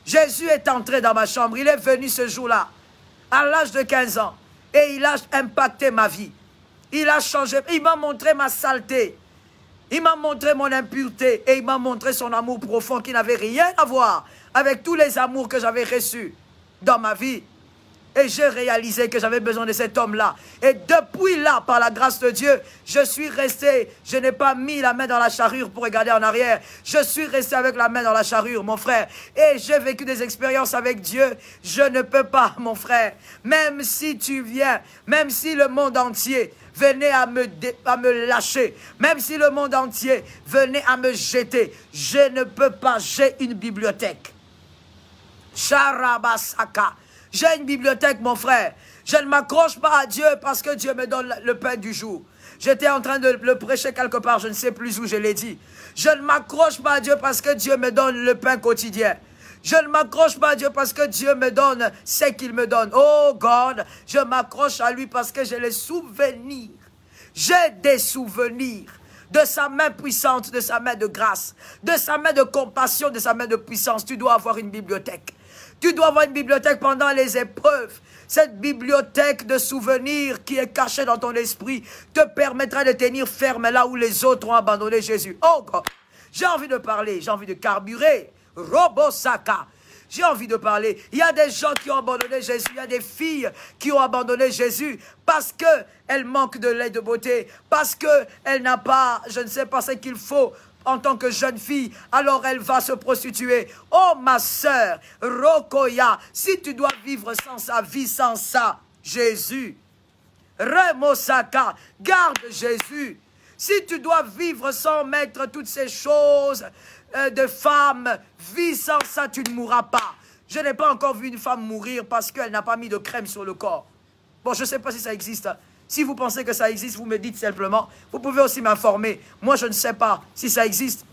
Jésus est entré dans ma chambre. Il est venu ce jour-là, à l'âge de 15 ans. Et il a impacté ma vie. Il a changé, il m'a montré ma saleté, il m'a montré mon impureté et il m'a montré son amour profond qui n'avait rien à voir avec tous les amours que j'avais reçus dans ma vie. Et j'ai réalisé que j'avais besoin de cet homme-là. Et depuis là, par la grâce de Dieu, je suis resté, je n'ai pas mis la main dans la charrue pour regarder en arrière. Je suis resté avec la main dans la charrue, mon frère. Et j'ai vécu des expériences avec Dieu. Je ne peux pas, mon frère. Même si tu viens, même si le monde entier venait à me lâcher, même si le monde entier venait à me jeter, je ne peux pas, j'ai une bibliothèque. Charabasaka. J'ai une bibliothèque, mon frère. Je ne m'accroche pas à Dieu parce que Dieu me donne le pain du jour. J'étais en train de le prêcher quelque part, je ne sais plus où je l'ai dit. Je ne m'accroche pas à Dieu parce que Dieu me donne le pain quotidien. Je ne m'accroche pas à Dieu parce que Dieu me donne ce qu'il me donne. Oh God, je m'accroche à lui parce que j'ai les souvenirs. J'ai des souvenirs de sa main puissante, de sa main de grâce, de sa main de compassion, de sa main de puissance. Tu dois avoir une bibliothèque. Tu dois avoir une bibliothèque pendant les épreuves. Cette bibliothèque de souvenirs qui est cachée dans ton esprit te permettra de tenir ferme là où les autres ont abandonné Jésus. Oh God, j'ai envie de parler, j'ai envie de carburer. Robosaka. J'ai envie de parler. Il y a des gens qui ont abandonné Jésus. Il y a des filles qui ont abandonné Jésus parce qu'elles manquent de lait de beauté. Parce qu'elle n'a pas, je ne sais pas ce qu'il faut en tant que jeune fille. Alors elle va se prostituer. Oh ma sœur, Rokoya, si tu dois vivre sans sa vie, sans ça, Jésus. Remosaka, garde Jésus. Si tu dois vivre sans mettre toutes ces choses de femmes, vis sans ça, tu ne mourras pas. Je n'ai pas encore vu une femme mourir parce qu'elle n'a pas mis de crème sur le corps. Bon, je ne sais pas si ça existe. Si vous pensez que ça existe, vous me dites simplement. Vous pouvez aussi m'informer. Moi, je ne sais pas si ça existe.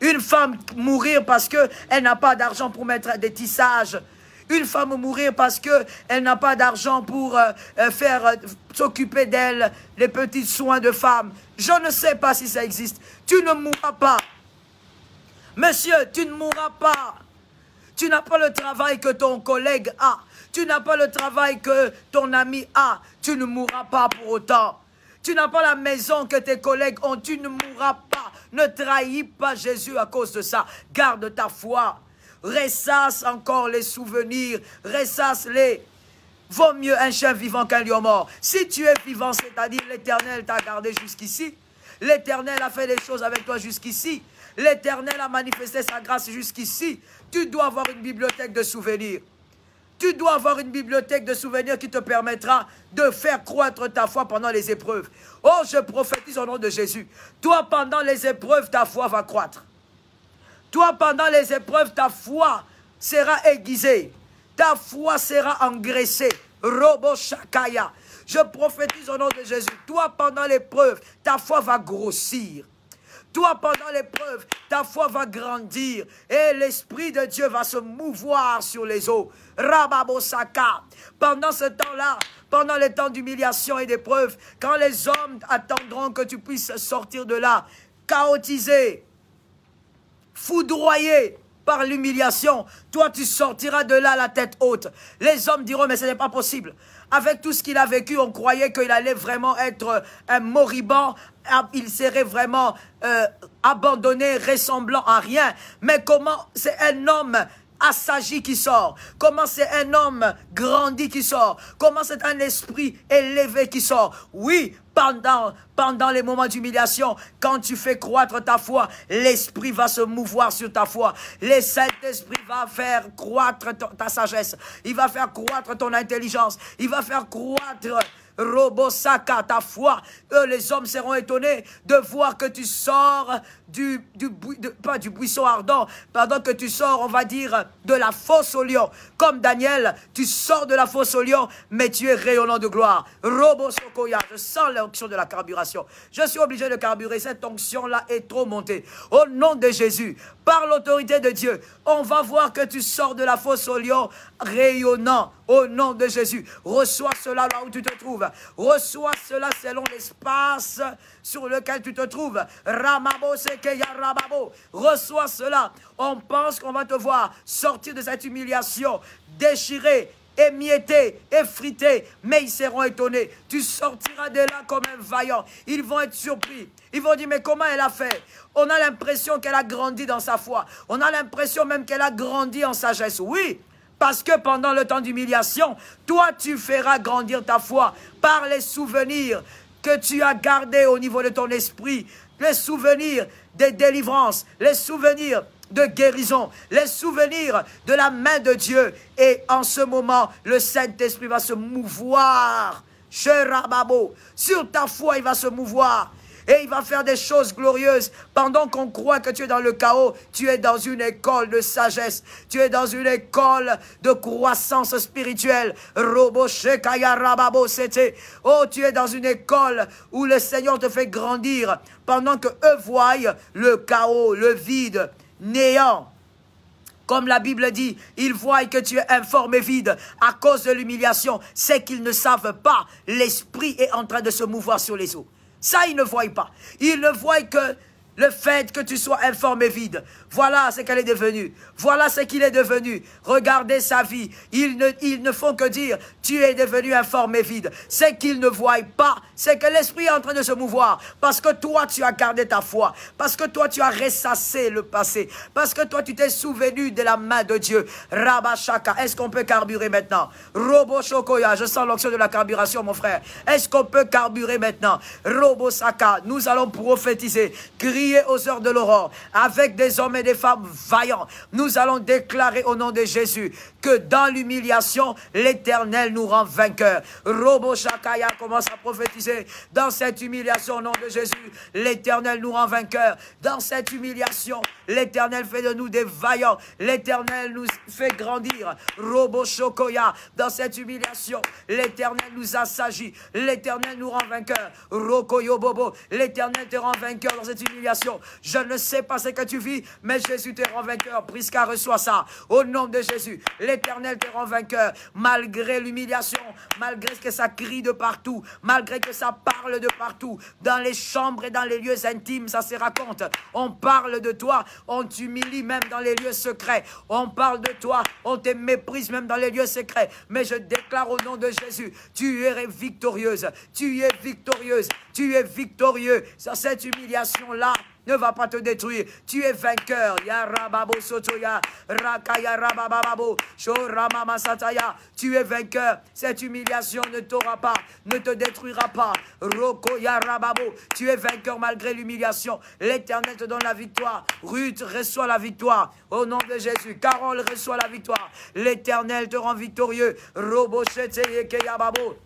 Une femme mourir parce qu'elle n'a pas d'argent pour mettre des tissages. Une femme mourir parce qu'elle n'a pas d'argent pour s'occuper d'elle, les petits soins de femme. Je ne sais pas si ça existe. Tu ne mourras pas. Monsieur, tu ne mourras pas. Tu n'as pas le travail que ton collègue a. Tu n'as pas le travail que ton ami a. Tu ne mourras pas pour autant. Tu n'as pas la maison que tes collègues ont. Tu ne mourras pas. Ne trahis pas Jésus à cause de ça. Garde ta foi. Ressasse encore les souvenirs. Ressasse-les. Vaut mieux un chien vivant qu'un lion mort. Si tu es vivant, c'est-à-dire l'Éternel t'a gardé jusqu'ici. L'Éternel a fait des choses avec toi jusqu'ici. L'Éternel a manifesté sa grâce jusqu'ici. Tu dois avoir une bibliothèque de souvenirs. Tu dois avoir une bibliothèque de souvenirs qui te permettra de faire croître ta foi pendant les épreuves. Oh, je prophétise au nom de Jésus. Toi, pendant les épreuves, ta foi va croître. Toi, pendant les épreuves, ta foi sera aiguisée. Ta foi sera engraissée. Robo Shakaya. Je prophétise au nom de Jésus. Toi, pendant l'épreuve, ta foi va grossir. Toi, pendant l'épreuve, ta foi va grandir. Et l'Esprit de Dieu va se mouvoir sur les eaux. Rababosaka. Pendant ce temps-là, pendant les temps d'humiliation et d'épreuve, quand les hommes attendront que tu puisses sortir de là, chaotisé, foudroyé par l'humiliation, toi tu sortiras de là la tête haute. Les hommes diront, mais ce n'est pas possible. Avec tout ce qu'il a vécu, on croyait qu'il allait vraiment être un moribond, il serait vraiment abandonné, ressemblant à rien. Mais comment c'est un homme assagi qui sort? Comment c'est un homme grandi qui sort? Comment c'est un esprit élevé qui sort? Oui, pendant les moments d'humiliation, quand tu fais croître ta foi, l'Esprit va se mouvoir sur ta foi. Le Saint-Esprit va faire croître ta sagesse. Il va faire croître ton intelligence. Il va faire croître Robosaka, ta foi. Les hommes seront étonnés de voir que tu sors pas du buisson ardent, pardon, que tu sors, on va dire, de la fosse au lion. Comme Daniel, tu sors de la fosse au lion, mais tu es rayonnant de gloire. Robosokoya, je sens l'onction de la carburation. Je suis obligé de carburer, cette onction-là est trop montée. Au nom de Jésus, par l'autorité de Dieu, on va voir que tu sors de la fosse au lion rayonnant. Au nom de Jésus, reçois cela là où tu te trouves. Reçois cela selon l'espace sur lequel tu te trouves. Ramabo Sekeya Rababo. Reçois cela. On pense qu'on va te voir sortir de cette humiliation, déchiré, émietté, effrité, mais ils seront étonnés. Tu sortiras de là comme un vaillant. Ils vont être surpris. Ils vont dire, mais comment elle a fait? On a l'impression qu'elle a grandi dans sa foi. On a l'impression même qu'elle a grandi en sagesse. Oui, parce que pendant le temps d'humiliation, toi, tu feras grandir ta foi par les souvenirs que tu as gardés au niveau de ton esprit, les souvenirs des délivrances, les souvenirs de guérison, les souvenirs de la main de Dieu. Et en ce moment, le Saint-Esprit va se mouvoir, Sherababo, sur ta foi, il va se mouvoir. Et il va faire des choses glorieuses. Pendant qu'on croit que tu es dans le chaos, tu es dans une école de sagesse. Tu es dans une école de croissance spirituelle. Robo Shekaya Rababo Sete. Oh, tu es dans une école où le Seigneur te fait grandir. Pendant que eux voient le chaos, le vide, néant. Comme la Bible dit, ils voient que tu es informe et vide à cause de l'humiliation. C'est qu'ils ne savent pas. L'Esprit est en train de se mouvoir sur les eaux. Ça, ils ne voient pas. Ils ne voient que le fait que tu sois informe et vide. Voilà ce qu'elle est devenue. Voilà ce qu'il est devenu. Regardez sa vie. Ils ne font que dire, tu es devenu informe et vide. Ce qu'ils ne voient pas, c'est que l'Esprit est en train de se mouvoir. Parce que toi, tu as gardé ta foi. Parce que toi, tu as ressassé le passé. Parce que toi, tu t'es souvenu de la main de Dieu. Rabashaka, est-ce qu'on peut carburer maintenant? Robo Shokoya, je sens l'onction de la carburation, mon frère. Est-ce qu'on peut carburer maintenant? Robo Saka, nous allons prophétiser, crier aux heures de l'aurore, avec des hommes et des femmes vaillants. Nous allons déclarer au nom de Jésus que dans l'humiliation, l'Éternel nous rend vainqueurs. Robo Shakaya commence à prophétiser. Dans cette humiliation, au nom de Jésus, l'Éternel nous rend vainqueurs. Dans cette humiliation, l'Éternel fait de nous des vaillants. L'Éternel nous fait grandir. Robo Shokoya, dans cette humiliation, l'Éternel nous assagit. L'Éternel nous rend vainqueurs. Rokoyo Bobo, l'Éternel te rend vainqueur dans cette humiliation. Je ne sais pas ce que tu vis, mais Jésus te rend vainqueur. Prisca, reçois ça. Au nom de Jésus, l'Éternel te rend vainqueur. Malgré l'humiliation, malgré que ça crie de partout, malgré que ça parle de partout, dans les chambres et dans les lieux intimes, ça se raconte. On parle de toi, on t'humilie même dans les lieux secrets. On parle de toi, on te méprise même dans les lieux secrets. Mais je déclare au nom de Jésus, tu es victorieuse, tu es victorieuse, tu es victorieux. Sur cette humiliation-là, ne va pas te détruire. Tu es vainqueur. Yarababo sotoya, rakaya rabababo, shorama sataya. Tu es vainqueur. Cette humiliation ne t'aura pas, ne te détruira pas. Roko yarababo. Tu es vainqueur malgré l'humiliation. L'Éternel te donne la victoire. Ruth reçoit la victoire. Au nom de Jésus. Carole reçoit la victoire. L'Éternel te rend victorieux. Robochete yekeyababo.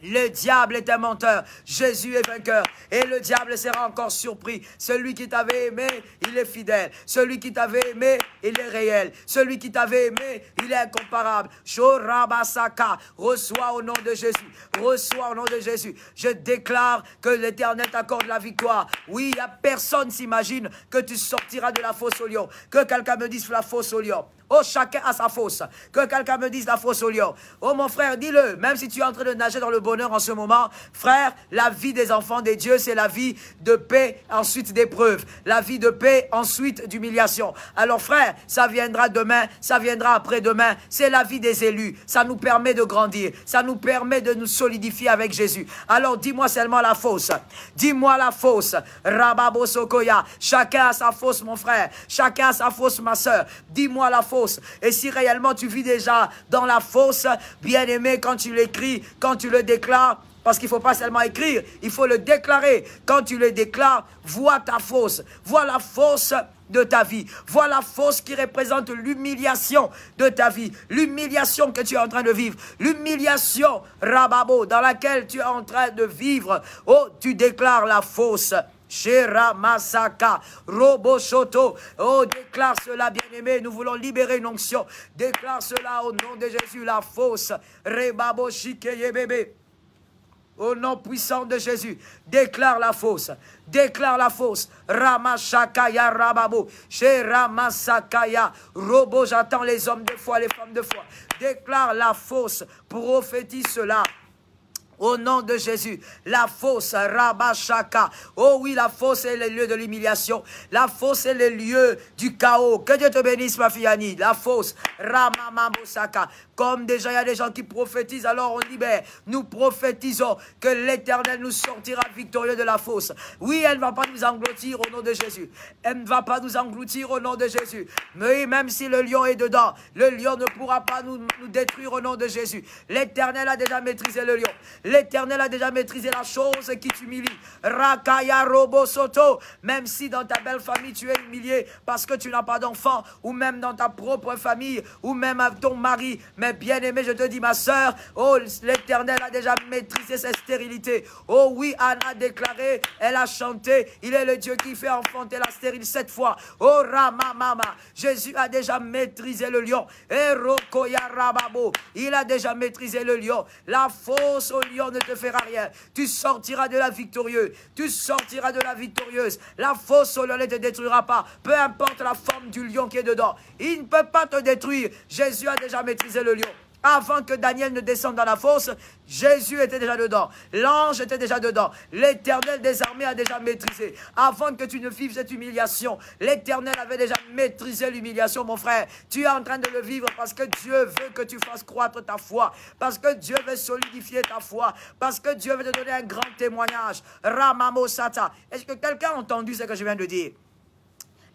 Le diable est un menteur, Jésus est vainqueur et le diable sera encore surpris. Celui qui t'avait aimé, il est fidèle. Celui qui t'avait aimé, il est réel. Celui qui t'avait aimé, il est incomparable. Shorabasaka, reçois au nom de Jésus. Reçois au nom de Jésus. Je déclare que l'Éternel t'accorde la victoire. Oui, il n'y a personne s'imagine que tu sortiras de la fosse au lion. Que quelqu'un me dise la fosse au lion. Oh, chacun a sa fosse. Que quelqu'un me dise la fosse au lion. Oh, mon frère, dis-le. Même si tu es en train de nager dans le bonheur en ce moment, frère, la vie des enfants des dieux, c'est la vie de paix, ensuite d'épreuve. La vie de paix, ensuite d'humiliation. Alors, frère, ça viendra demain, ça viendra après-demain. C'est la vie des élus. Ça nous permet de grandir. Ça nous permet de nous solidifier avec Jésus. Alors, dis-moi seulement la fosse. Dis-moi la fosse. Rababo Sokoya. Chacun a sa fosse, mon frère. Chacun a sa fosse, ma soeur. Dis-moi la fosse. Et si réellement tu vis déjà dans la fosse, bien aimé, quand tu l'écris, quand tu le déclares, parce qu'il ne faut pas seulement écrire, il faut le déclarer. Quand tu le déclares, vois ta fosse, vois la fosse de ta vie. Vois la fosse qui représente l'humiliation de ta vie, l'humiliation que tu es en train de vivre, l'humiliation, Rababo, dans laquelle tu es en train de vivre. Oh, tu déclares la fosse. Shera Masaka, Robo Shoto. Oh, déclare cela, bien-aimé. Nous voulons libérer une onction. Déclare cela au nom de Jésus, la fosse. Rebabo Shikeye bébé. Au nom puissant de Jésus, déclare la fosse. Déclare la fosse. Ramashakaya Rababo. Shera Masakaya. Robo, j'attends les hommes de foi, les femmes de foi. Déclare la fosse. Prophétise cela. Au nom de Jésus, la fosse, Rabashaka. Oh oui, la fosse est le lieu de l'humiliation. La fosse est le lieu du chaos. Que Dieu te bénisse, ma fille Annie. La fosse, Ramamamosaka. Comme déjà, il y a des gens qui prophétisent, alors on libère. Nous prophétisons que l'Éternel nous sortira victorieux de la fosse. Oui, elle ne va pas nous engloutir au nom de Jésus. Elle ne va pas nous engloutir au nom de Jésus. Mais même si le lion est dedans, le lion ne pourra pas nous détruire au nom de Jésus. L'Éternel a déjà maîtrisé le lion. L'Éternel a déjà maîtrisé la chose qui t'humilie. Rakaya Robo Soto. Même si dans ta belle famille tu es humilié parce que tu n'as pas d'enfant, ou même dans ta propre famille, ou même avec ton mari. Mais bien aimé, je te dis, ma soeur, oh, l'Éternel a déjà maîtrisé cette stérilité. Oh oui, Anna a déclaré, elle a chanté, il est le Dieu qui fait enfanter la stérile 7 fois. Oh Ramamama, Jésus a déjà maîtrisé le lion. Et Rokoya Rababo, il a déjà maîtrisé le lion. La fosse au lion ne te fera rien. Tu sortiras de la victorieuse. Tu sortiras de la victorieuse. La fosse au lion ne te détruira pas. Peu importe la forme du lion qui est dedans. Il ne peut pas te détruire. Jésus a déjà maîtrisé le lion. Avant que Daniel ne descende dans la fosse, Jésus était déjà dedans. L'ange était déjà dedans. L'Éternel des armées a déjà maîtrisé. Avant que tu ne vives cette humiliation, l'Éternel avait déjà maîtrisé l'humiliation, mon frère. Tu es en train de le vivre parce que Dieu veut que tu fasses croître ta foi. Parce que Dieu veut solidifier ta foi. Parce que Dieu veut te donner un grand témoignage. Ramamosata. Est-ce que quelqu'un a entendu ce que je viens de dire?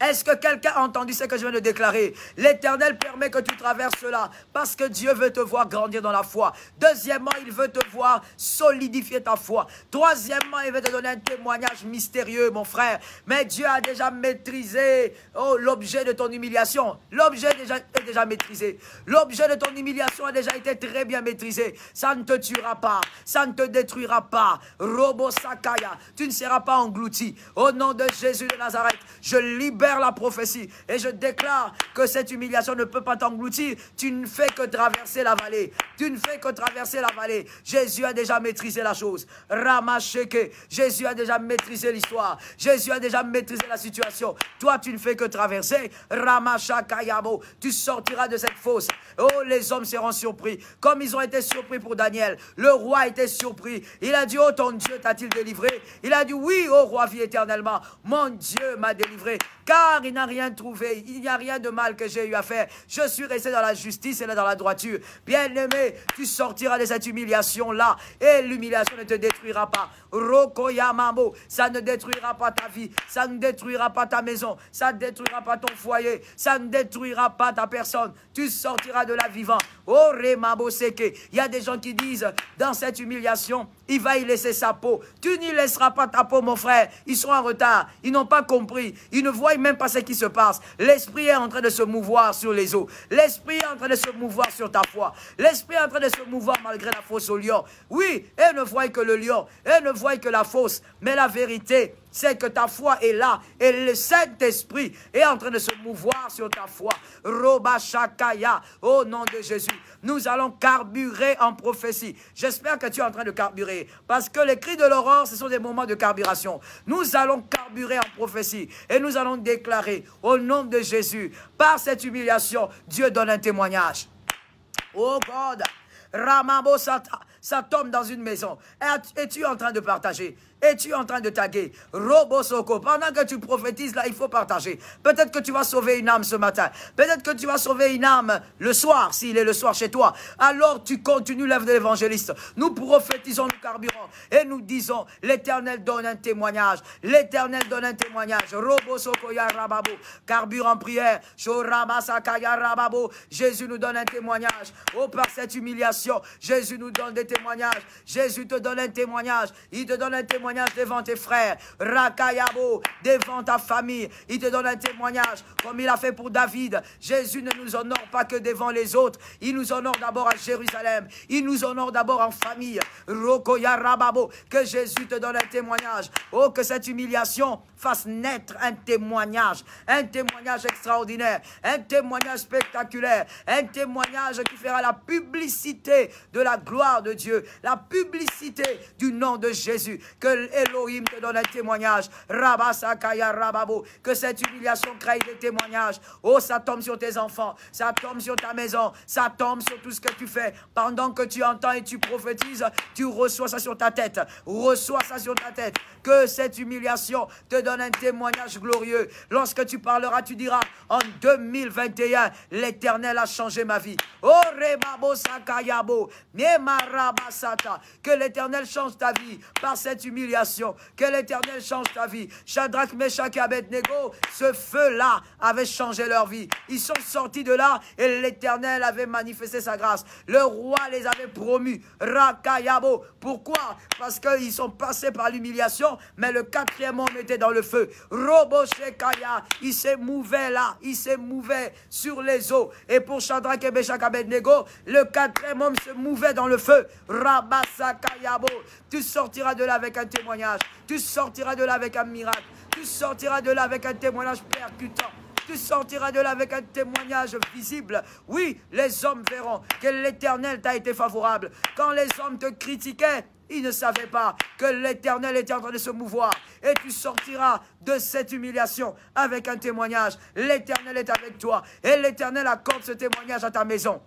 Est-ce que quelqu'un a entendu ce que je viens de déclarer? L'Éternel permet que tu traverses cela parce que Dieu veut te voir grandir dans la foi. Deuxièmement, il veut te voir solidifier ta foi. Troisièmement, il veut te donner un témoignage mystérieux, mon frère. Mais Dieu a déjà maîtrisé l'objet de ton humiliation. L'objet est déjà maîtrisé. L'objet de ton humiliation a déjà été très bien maîtrisé. Ça ne te tuera pas. Ça ne te détruira pas. Robo Sakaya. Tu ne seras pas englouti. Au nom de Jésus de Nazareth, je libère la prophétie et je déclare que cette humiliation ne peut pas t'engloutir. Tu ne fais que traverser la vallée. Tu ne fais que traverser la vallée. Jésus a déjà maîtrisé la chose. Ramasheke. Jésus a déjà maîtrisé l'histoire. Jésus a déjà maîtrisé la situation. Toi, tu ne fais que traverser. Ramashakayabo. Tu sortiras de cette fosse. Oh, les hommes seront surpris. Comme ils ont été surpris pour Daniel. Le roi était surpris. Il a dit, oh, ton Dieu t'a-t-il délivré? Il a dit, oui, oh roi, vis éternellement. Mon Dieu m'a délivré. Car car il n'a rien trouvé, il n'y a rien de mal que j'ai eu à faire. Je suis resté dans la justice et dans la droiture. Bien-aimé, tu sortiras de cette humiliation-là et l'humiliation ne te détruira pas. Rokoyamambo, ça ne détruira pas ta vie, ça ne détruira pas ta maison, ça ne détruira pas ton foyer, ça ne détruira pas ta personne. Tu sortiras de là vivant. Oh Remabo Seke, il y a des gens qui disent, dans cette humiliation, il va y laisser sa peau. Tu n'y laisseras pas ta peau, mon frère. Ils sont en retard, ils n'ont pas compris, ils ne voient même pas ce qui se passe. L'esprit est en train de se mouvoir sur les eaux. L'esprit est en train de se mouvoir sur ta foi. L'esprit est en train de se mouvoir malgré la fosse au lion. Oui, elle ne voit que le lion, elle ne voit que la fosse, mais la vérité, c'est que ta foi est là et le Saint-Esprit est en train de se mouvoir sur ta foi. Roba Shakaya, au nom de Jésus, nous allons carburer en prophétie. J'espère que tu es en train de carburer parce que les cris de l'aurore, ce sont des moments de carburation. Nous allons carburer en prophétie et nous allons déclarer au nom de Jésus, par cette humiliation, Dieu donne un témoignage. Oh God, Ramabo Sata, ça tombe dans une maison. Es-tu en train de partager? Es-tu en train de taguer? Robosoko, pendant que tu prophétises là, il faut partager. Peut-être que tu vas sauver une âme ce matin. Peut-être que tu vas sauver une âme le soir, s'il est le soir chez toi. Alors tu continues l'œuvre de l'évangéliste. Nous prophétisons, nous carburons. Et nous disons, l'Éternel donne un témoignage. L'Éternel donne un témoignage. Robosoko ya rababo. Carbure en prière. Shorabasaka ya rababo. Jésus nous donne un témoignage. Oh, par cette humiliation, Jésus nous donne des témoignages. Jésus te donne un témoignage. Il te donne un témoignage devant tes frères, Rakayabo, devant ta famille. Il te donne un témoignage comme il a fait pour David. Jésus ne nous honore pas que devant les autres. Il nous honore d'abord à Jérusalem. Il nous honore d'abord en famille. Rokoya Rababo, que Jésus te donne un témoignage. Oh, que cette humiliation fasse naître un témoignage extraordinaire, un témoignage spectaculaire, un témoignage qui fera la publicité de la gloire de Dieu, la publicité du nom de Jésus. Que Elohim te donne un témoignage. Rabasakaya Rababo. Que cette humiliation crée des témoignages. Oh, ça tombe sur tes enfants. Ça tombe sur ta maison. Ça tombe sur tout ce que tu fais. Pendant que tu entends et tu prophétises, tu reçois ça sur ta tête. Reçois ça sur ta tête. Que cette humiliation te donne un témoignage glorieux. Lorsque tu parleras, tu diras, en 2021, l'Éternel a changé ma vie. Oh, Rebabo Sakayabo. Nemarabasata. Que l'Éternel change ta vie par cette humiliation. Que l'Éternel change ta vie. Shadrach, Meshach et Abednego, ce feu-là avait changé leur vie. Ils sont sortis de là et l'Éternel avait manifesté sa grâce. Le roi les avait promus. Rakayabo. Pourquoi? Parce qu'ils sont passés par l'humiliation, mais le quatrième homme était dans le feu. Roboshekaya, il s'est mouvé là, il s'est mouvé sur les eaux. Et pour Shadrach et Meshach et Abednego, le quatrième homme se mouvait dans le feu. Rabasakayabo. Tu sortiras de là avec un témoignage. Tu sortiras de là avec un miracle. Tu sortiras de là avec un témoignage percutant. Tu sortiras de là avec un témoignage visible. Oui, les hommes verront que l'Éternel t'a été favorable. Quand les hommes te critiquaient, ils ne savaient pas que l'Éternel était en train de se mouvoir. Et tu sortiras de cette humiliation avec un témoignage. L'Éternel est avec toi. Et l'Éternel accorde ce témoignage à ta maison.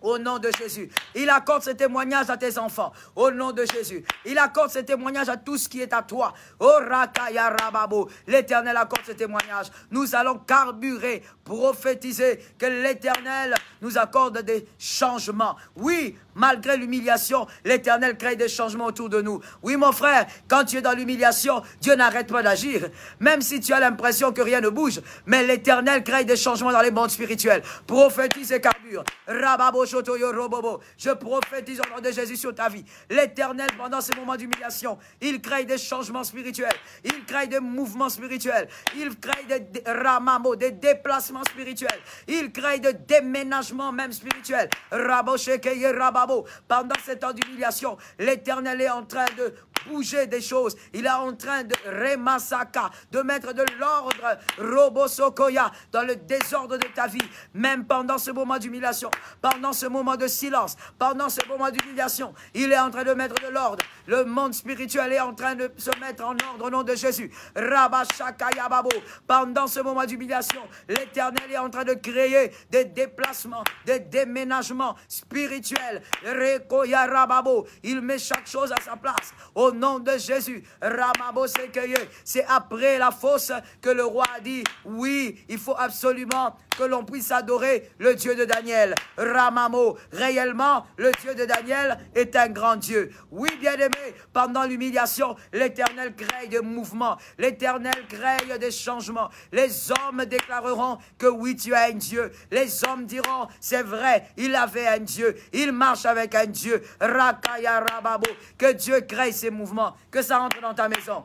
Au nom de Jésus, il accorde ce témoignage à tes enfants. Au nom de Jésus, il accorde ce témoignage à tout ce qui est à toi. Oh Rakaya Rababo, l'Éternel accorde ce témoignage. Nous allons carburer, prophétiser que l'Éternel nous accorde des changements. Oui, malgré l'humiliation, l'Éternel crée des changements autour de nous. Oui, mon frère, quand tu es dans l'humiliation, Dieu n'arrête pas d'agir. Même si tu as l'impression que rien ne bouge, mais l'Éternel crée des changements dans les mondes spirituels. Prophétise et carbure. Rababo Shotoyo Robobo. Je prophétise au nom de Jésus sur ta vie. L'Éternel, pendant ces moments d'humiliation, il crée des changements spirituels. Il crée des mouvements spirituels. Il crée des ramamo, des déplacements spirituels. Il crée des déménagements même spirituels. Rabo Shekeye Rababo. Pendant ces temps d'humiliation, l'Éternel est en train de bouger des choses. Il est en train de remasaka, de mettre de l'ordre, robosokoya, dans le désordre de ta vie. Même pendant ce moment d'humiliation, pendant ce moment de silence, pendant ce moment d'humiliation, il est en train de mettre de l'ordre. Le monde spirituel est en train de se mettre en ordre au nom de Jésus. Rabashakayababo. Pendant ce moment d'humiliation, l'Éternel est en train de créer des déplacements, des déménagements spirituels. Rekoya Rababo. Il met chaque chose à sa place. Au nom de Jésus. Ramabo Sekeye. C'est après la fosse que le roi a dit, oui, il faut absolument que l'on puisse adorer le Dieu de Daniel. Ramamo, réellement, le Dieu de Daniel est un grand Dieu. Oui, bien-aimé, pendant l'humiliation, l'Éternel crée des mouvements, l'Éternel crée des changements. Les hommes déclareront que oui, tu as un Dieu. Les hommes diront, c'est vrai, il avait un Dieu, il marche avec un Dieu. Rakaya Rababo, que Dieu crée ces mouvements, que ça entre dans ta maison,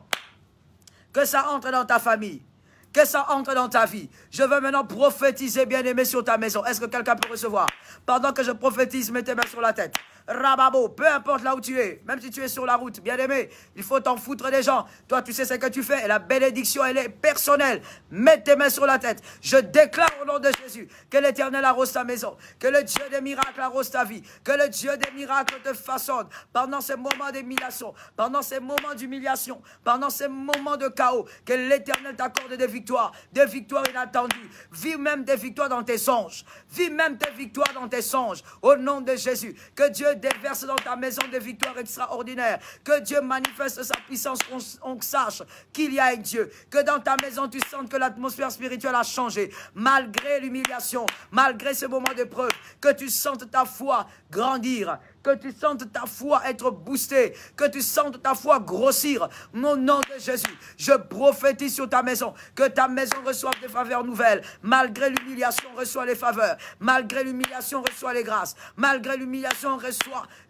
que ça entre dans ta famille, que ça entre dans ta vie. Je veux maintenant prophétiser, bien-aimé, sur ta maison. Est-ce que quelqu'un peut recevoir? Pendant que je prophétise, mets tes mains sur la tête. Rababo, peu importe là où tu es, même si tu es sur la route, bien-aimé, il faut t'en foutre des gens. Toi, tu sais ce que tu fais et la bénédiction, elle est personnelle. Mets tes mains sur la tête. Je déclare au nom de Jésus que l'Éternel arrose ta maison, que le Dieu des miracles arrose ta vie, que le Dieu des miracles te façonne pendant ces moments d'humiliation, pendant ces moments d'humiliation, pendant ces moments de chaos, que l'Éternel t'accorde des victoires inattendues. Vis même des victoires dans tes songes. Vis même des victoires dans tes songes. Au nom de Jésus, que Dieu déverse dans ta maison des victoires extraordinaires. Que Dieu manifeste sa puissance, qu'on sache qu'il y a un Dieu. Que dans ta maison, tu sentes que l'atmosphère spirituelle a changé. Malgré l'humiliation, malgré ce moment d'épreuve, que tu sentes ta foi grandir. Que tu sentes ta foi être boostée, que tu sentes ta foi grossir. Au nom de Jésus, je prophétise sur ta maison, que ta maison reçoive des faveurs nouvelles. Malgré l'humiliation, reçoit les faveurs. Malgré l'humiliation, reçoit les grâces. Malgré l'humiliation, reçoit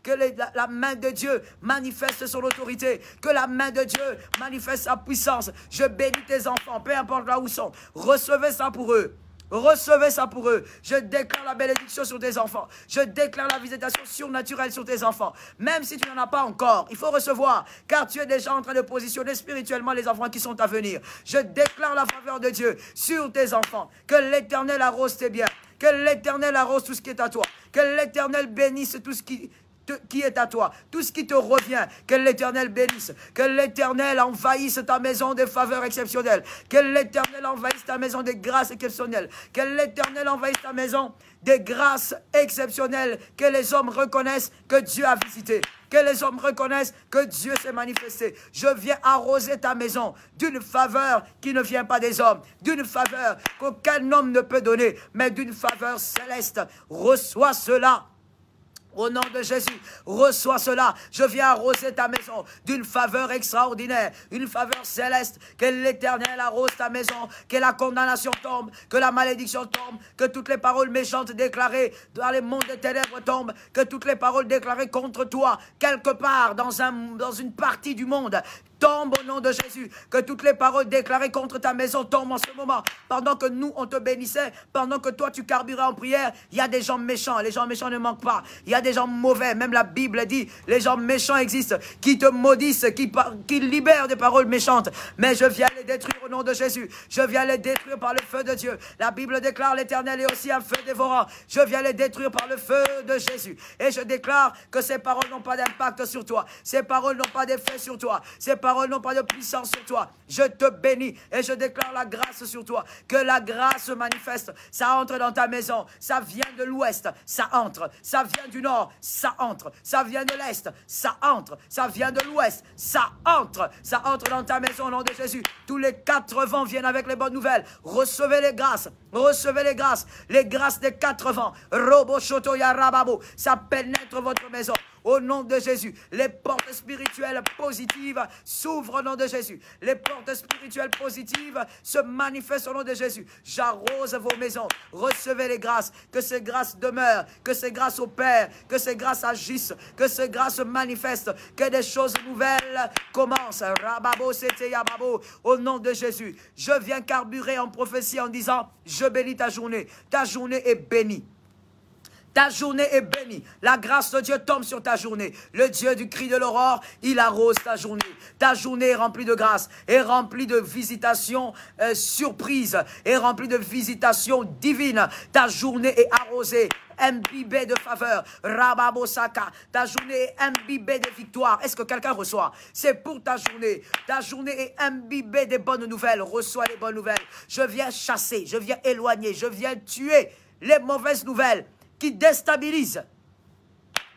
que la main de Dieu manifeste son autorité, que la main de Dieu manifeste sa puissance. Je bénis tes enfants, peu importe là où ils sont. Recevez ça pour eux. Recevez ça pour eux. Je déclare la bénédiction sur tes enfants. Je déclare la visitation surnaturelle sur tes enfants. Même si tu n'en as pas encore, il faut recevoir. Car tu es déjà en train de positionner spirituellement les enfants qui sont à venir. Je déclare la faveur de Dieu sur tes enfants. Que l'Éternel arrose tes biens. Que l'Éternel arrose tout ce qui est à toi. Que l'Éternel bénisse tout ce qui est à toi, tout ce qui te revient, que l'Éternel bénisse, que l'Éternel envahisse ta maison des faveurs exceptionnelles, que l'Éternel envahisse ta maison des grâces exceptionnelles, que l'Éternel envahisse ta maison des grâces exceptionnelles, que les hommes reconnaissent que Dieu a visité, que les hommes reconnaissent que Dieu s'est manifesté. Je viens arroser ta maison d'une faveur qui ne vient pas des hommes, d'une faveur qu'aucun homme ne peut donner, mais d'une faveur céleste. Reçois cela. Au nom de Jésus, reçois cela. Je viens arroser ta maison d'une faveur extraordinaire, une faveur céleste. Que l'Éternel arrose ta maison, que la condamnation tombe, que la malédiction tombe, que toutes les paroles méchantes déclarées dans les mondes des ténèbres tombent, que toutes les paroles déclarées contre toi, quelque part dans une partie du monde, tombe au nom de Jésus. Que toutes les paroles déclarées contre ta maison tombent en ce moment. Pendant que nous, on te bénissait, pendant que toi, tu carburais en prière, il y a des gens méchants. Les gens méchants ne manquent pas. Il y a des gens mauvais. Même la Bible dit, les gens méchants existent, qui te maudissent, qui libèrent des paroles méchantes. Mais je viens les détruire au nom de Jésus. Je viens les détruire par le feu de Dieu. La Bible déclare, l'Éternel est aussi un feu dévorant. Je viens les détruire par le feu de Jésus. Et je déclare que ces paroles n'ont pas d'impact sur toi. Ces paroles n'ont pas d'effet sur toi. Ces paroles n'ont pas de puissance sur toi. Je te bénis et je déclare la grâce sur toi. Que la grâce se manifeste. Ça entre dans ta maison. Ça vient de l'ouest. Ça entre. Ça vient du nord. Ça entre. Ça vient de l'est. Ça entre. Ça vient de l'ouest. Ça entre. Ça entre dans ta maison au nom de Jésus. Tous les 4 vents viennent avec les bonnes nouvelles. Recevez les grâces. Recevez les grâces. Les grâces des 4 vents. Robo Shoto ya Rababo. Ça pénètre votre maison. Au nom de Jésus, les portes spirituelles positives s'ouvrent au nom de Jésus. Les portes spirituelles positives se manifestent au nom de Jésus. J'arrose vos maisons. Recevez les grâces. Que ces grâces demeurent. Que ces grâces opèrent. Que ces grâces agissent. Que ces grâces manifestent. Que des choses nouvelles commencent. Rababo, c'était Yababo. Au nom de Jésus, je viens carburer en prophétie en disant, je bénis ta journée. Ta journée est bénie. Ta journée est bénie. La grâce de Dieu tombe sur ta journée. Le Dieu du cri de l'aurore, il arrose ta journée. Ta journée est remplie de grâce, est remplie de visitations surprises, est remplie de visitations divines. Ta journée est arrosée, imbibée de faveur. Rababosaka, ta journée est imbibée de victoire. Est-ce que quelqu'un reçoit? C'est pour ta journée. Ta journée est imbibée des bonnes nouvelles. Reçois les bonnes nouvelles. Je viens chasser, je viens éloigner, je viens tuer les mauvaises nouvelles qui déstabilisent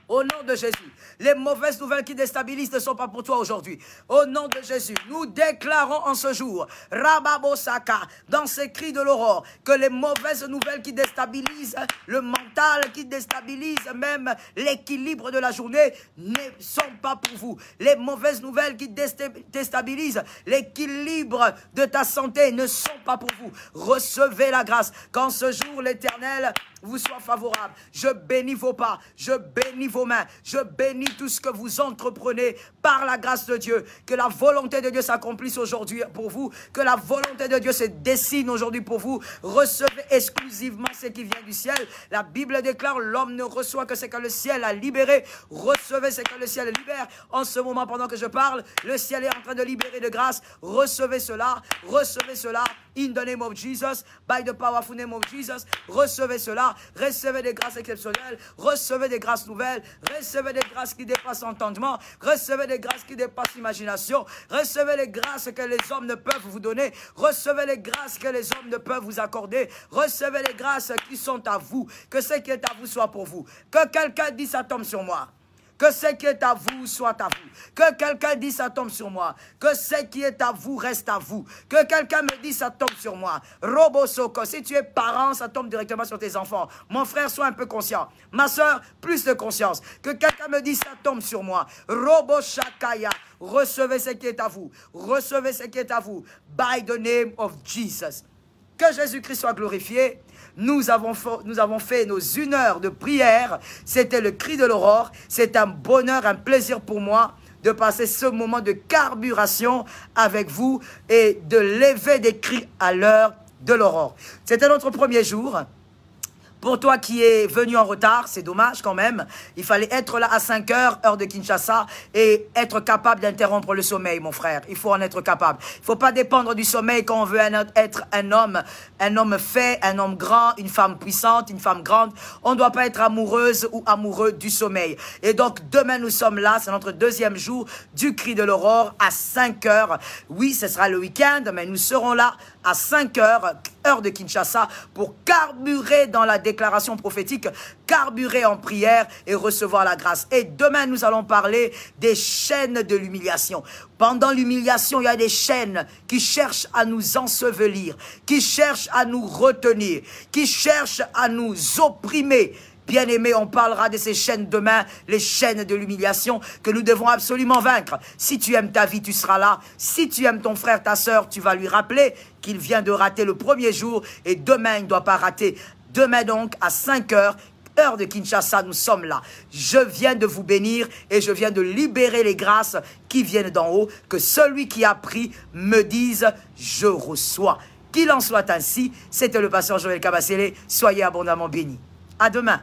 Au nom de Jésus, les mauvaises nouvelles qui déstabilisent ne sont pas pour toi aujourd'hui. Au nom de Jésus, nous déclarons en ce jour, Rababosaka, dans ces cris de l'aurore, que les mauvaises nouvelles qui déstabilisent le mental, qui déstabilisent même l'équilibre de la journée, ne sont pas pour vous. Les mauvaises nouvelles qui déstabilisent l'équilibre de ta santé ne sont pas pour vous. Recevez la grâce. Qu'en ce jour, l'Éternel vous soit favorable. Je bénis vos pas, je bénis vos mains, je bénis tout ce que vous entreprenez par la grâce de Dieu. Que la volonté de Dieu s'accomplisse aujourd'hui pour vous, que la volonté de Dieu se dessine aujourd'hui pour vous. Recevez exclusivement ce qui vient du ciel. La Bible déclare, l'homme ne reçoit que ce que le ciel a libéré. Recevez ce que le ciel libère. En ce moment, pendant que je parle, le ciel est en train de libérer de grâce. Recevez cela, recevez cela. In the name of Jesus, by the powerful name of Jesus, recevez cela, recevez des grâces exceptionnelles, recevez des grâces nouvelles, recevez des grâces qui dépassent entendement, recevez des grâces qui dépassent l'imagination, recevez les grâces que les hommes ne peuvent vous donner, recevez les grâces que les hommes ne peuvent vous accorder, recevez les grâces qui sont à vous, que ce qui est à vous soit pour vous. Que quelqu'un dise ça tombe sur moi. Que ce qui est à vous soit à vous. Que quelqu'un dise ça tombe sur moi. Que ce qui est à vous reste à vous. Que quelqu'un me dise ça tombe sur moi. Robosoko, si tu es parent, ça tombe directement sur tes enfants. Mon frère, sois un peu conscient. Ma soeur, plus de conscience. Que quelqu'un me dise ça tombe sur moi. Roboshakaya, recevez ce qui est à vous. Recevez ce qui est à vous. By the name of Jesus. Que Jésus-Christ soit glorifié. Nous avons fait nos 1 heure de prière. C'était le cri de l'aurore. C'est un bonheur, un plaisir pour moi de passer ce moment de carburation avec vous et de lever des cris à l'heure de l'aurore. C'était notre premier jour. Pour toi qui es venu en retard, c'est dommage quand même. Il fallait être là à 5 heures, heure de Kinshasa, et être capable d'interrompre le sommeil, mon frère. Il faut en être capable. Il ne faut pas dépendre du sommeil quand on veut être un homme fait, un homme grand, une femme puissante, une femme grande. On ne doit pas être amoureuse ou amoureux du sommeil. Et donc, demain, nous sommes là. C'est notre 2e jour du cri de l'aurore à 5 heures. Oui, ce sera le week-end, mais nous serons là à 5 heures, heure de Kinshasa, pour carburer dans la déclaration prophétique, carburer en prière et recevoir la grâce. Et demain, nous allons parler des chaînes de l'humiliation. Pendant l'humiliation, il y a des chaînes qui cherchent à nous ensevelir, qui cherchent à nous retenir, qui cherchent à nous opprimer. Bien-aimés, on parlera de ces chaînes demain, les chaînes de l'humiliation que nous devons absolument vaincre. Si tu aimes ta vie, tu seras là. Si tu aimes ton frère, ta sœur, tu vas lui rappeler qu'il vient de rater le premier jour et demain, il ne doit pas rater. Demain donc, à 5 heures, heure de Kinshasa, nous sommes là. Je viens de vous bénir et je viens de libérer les grâces qui viennent d'en haut. Que celui qui a pris me dise, je reçois. Qu'il en soit ainsi. C'était le pasteur Joël Kabasele. Soyez abondamment bénis. À demain.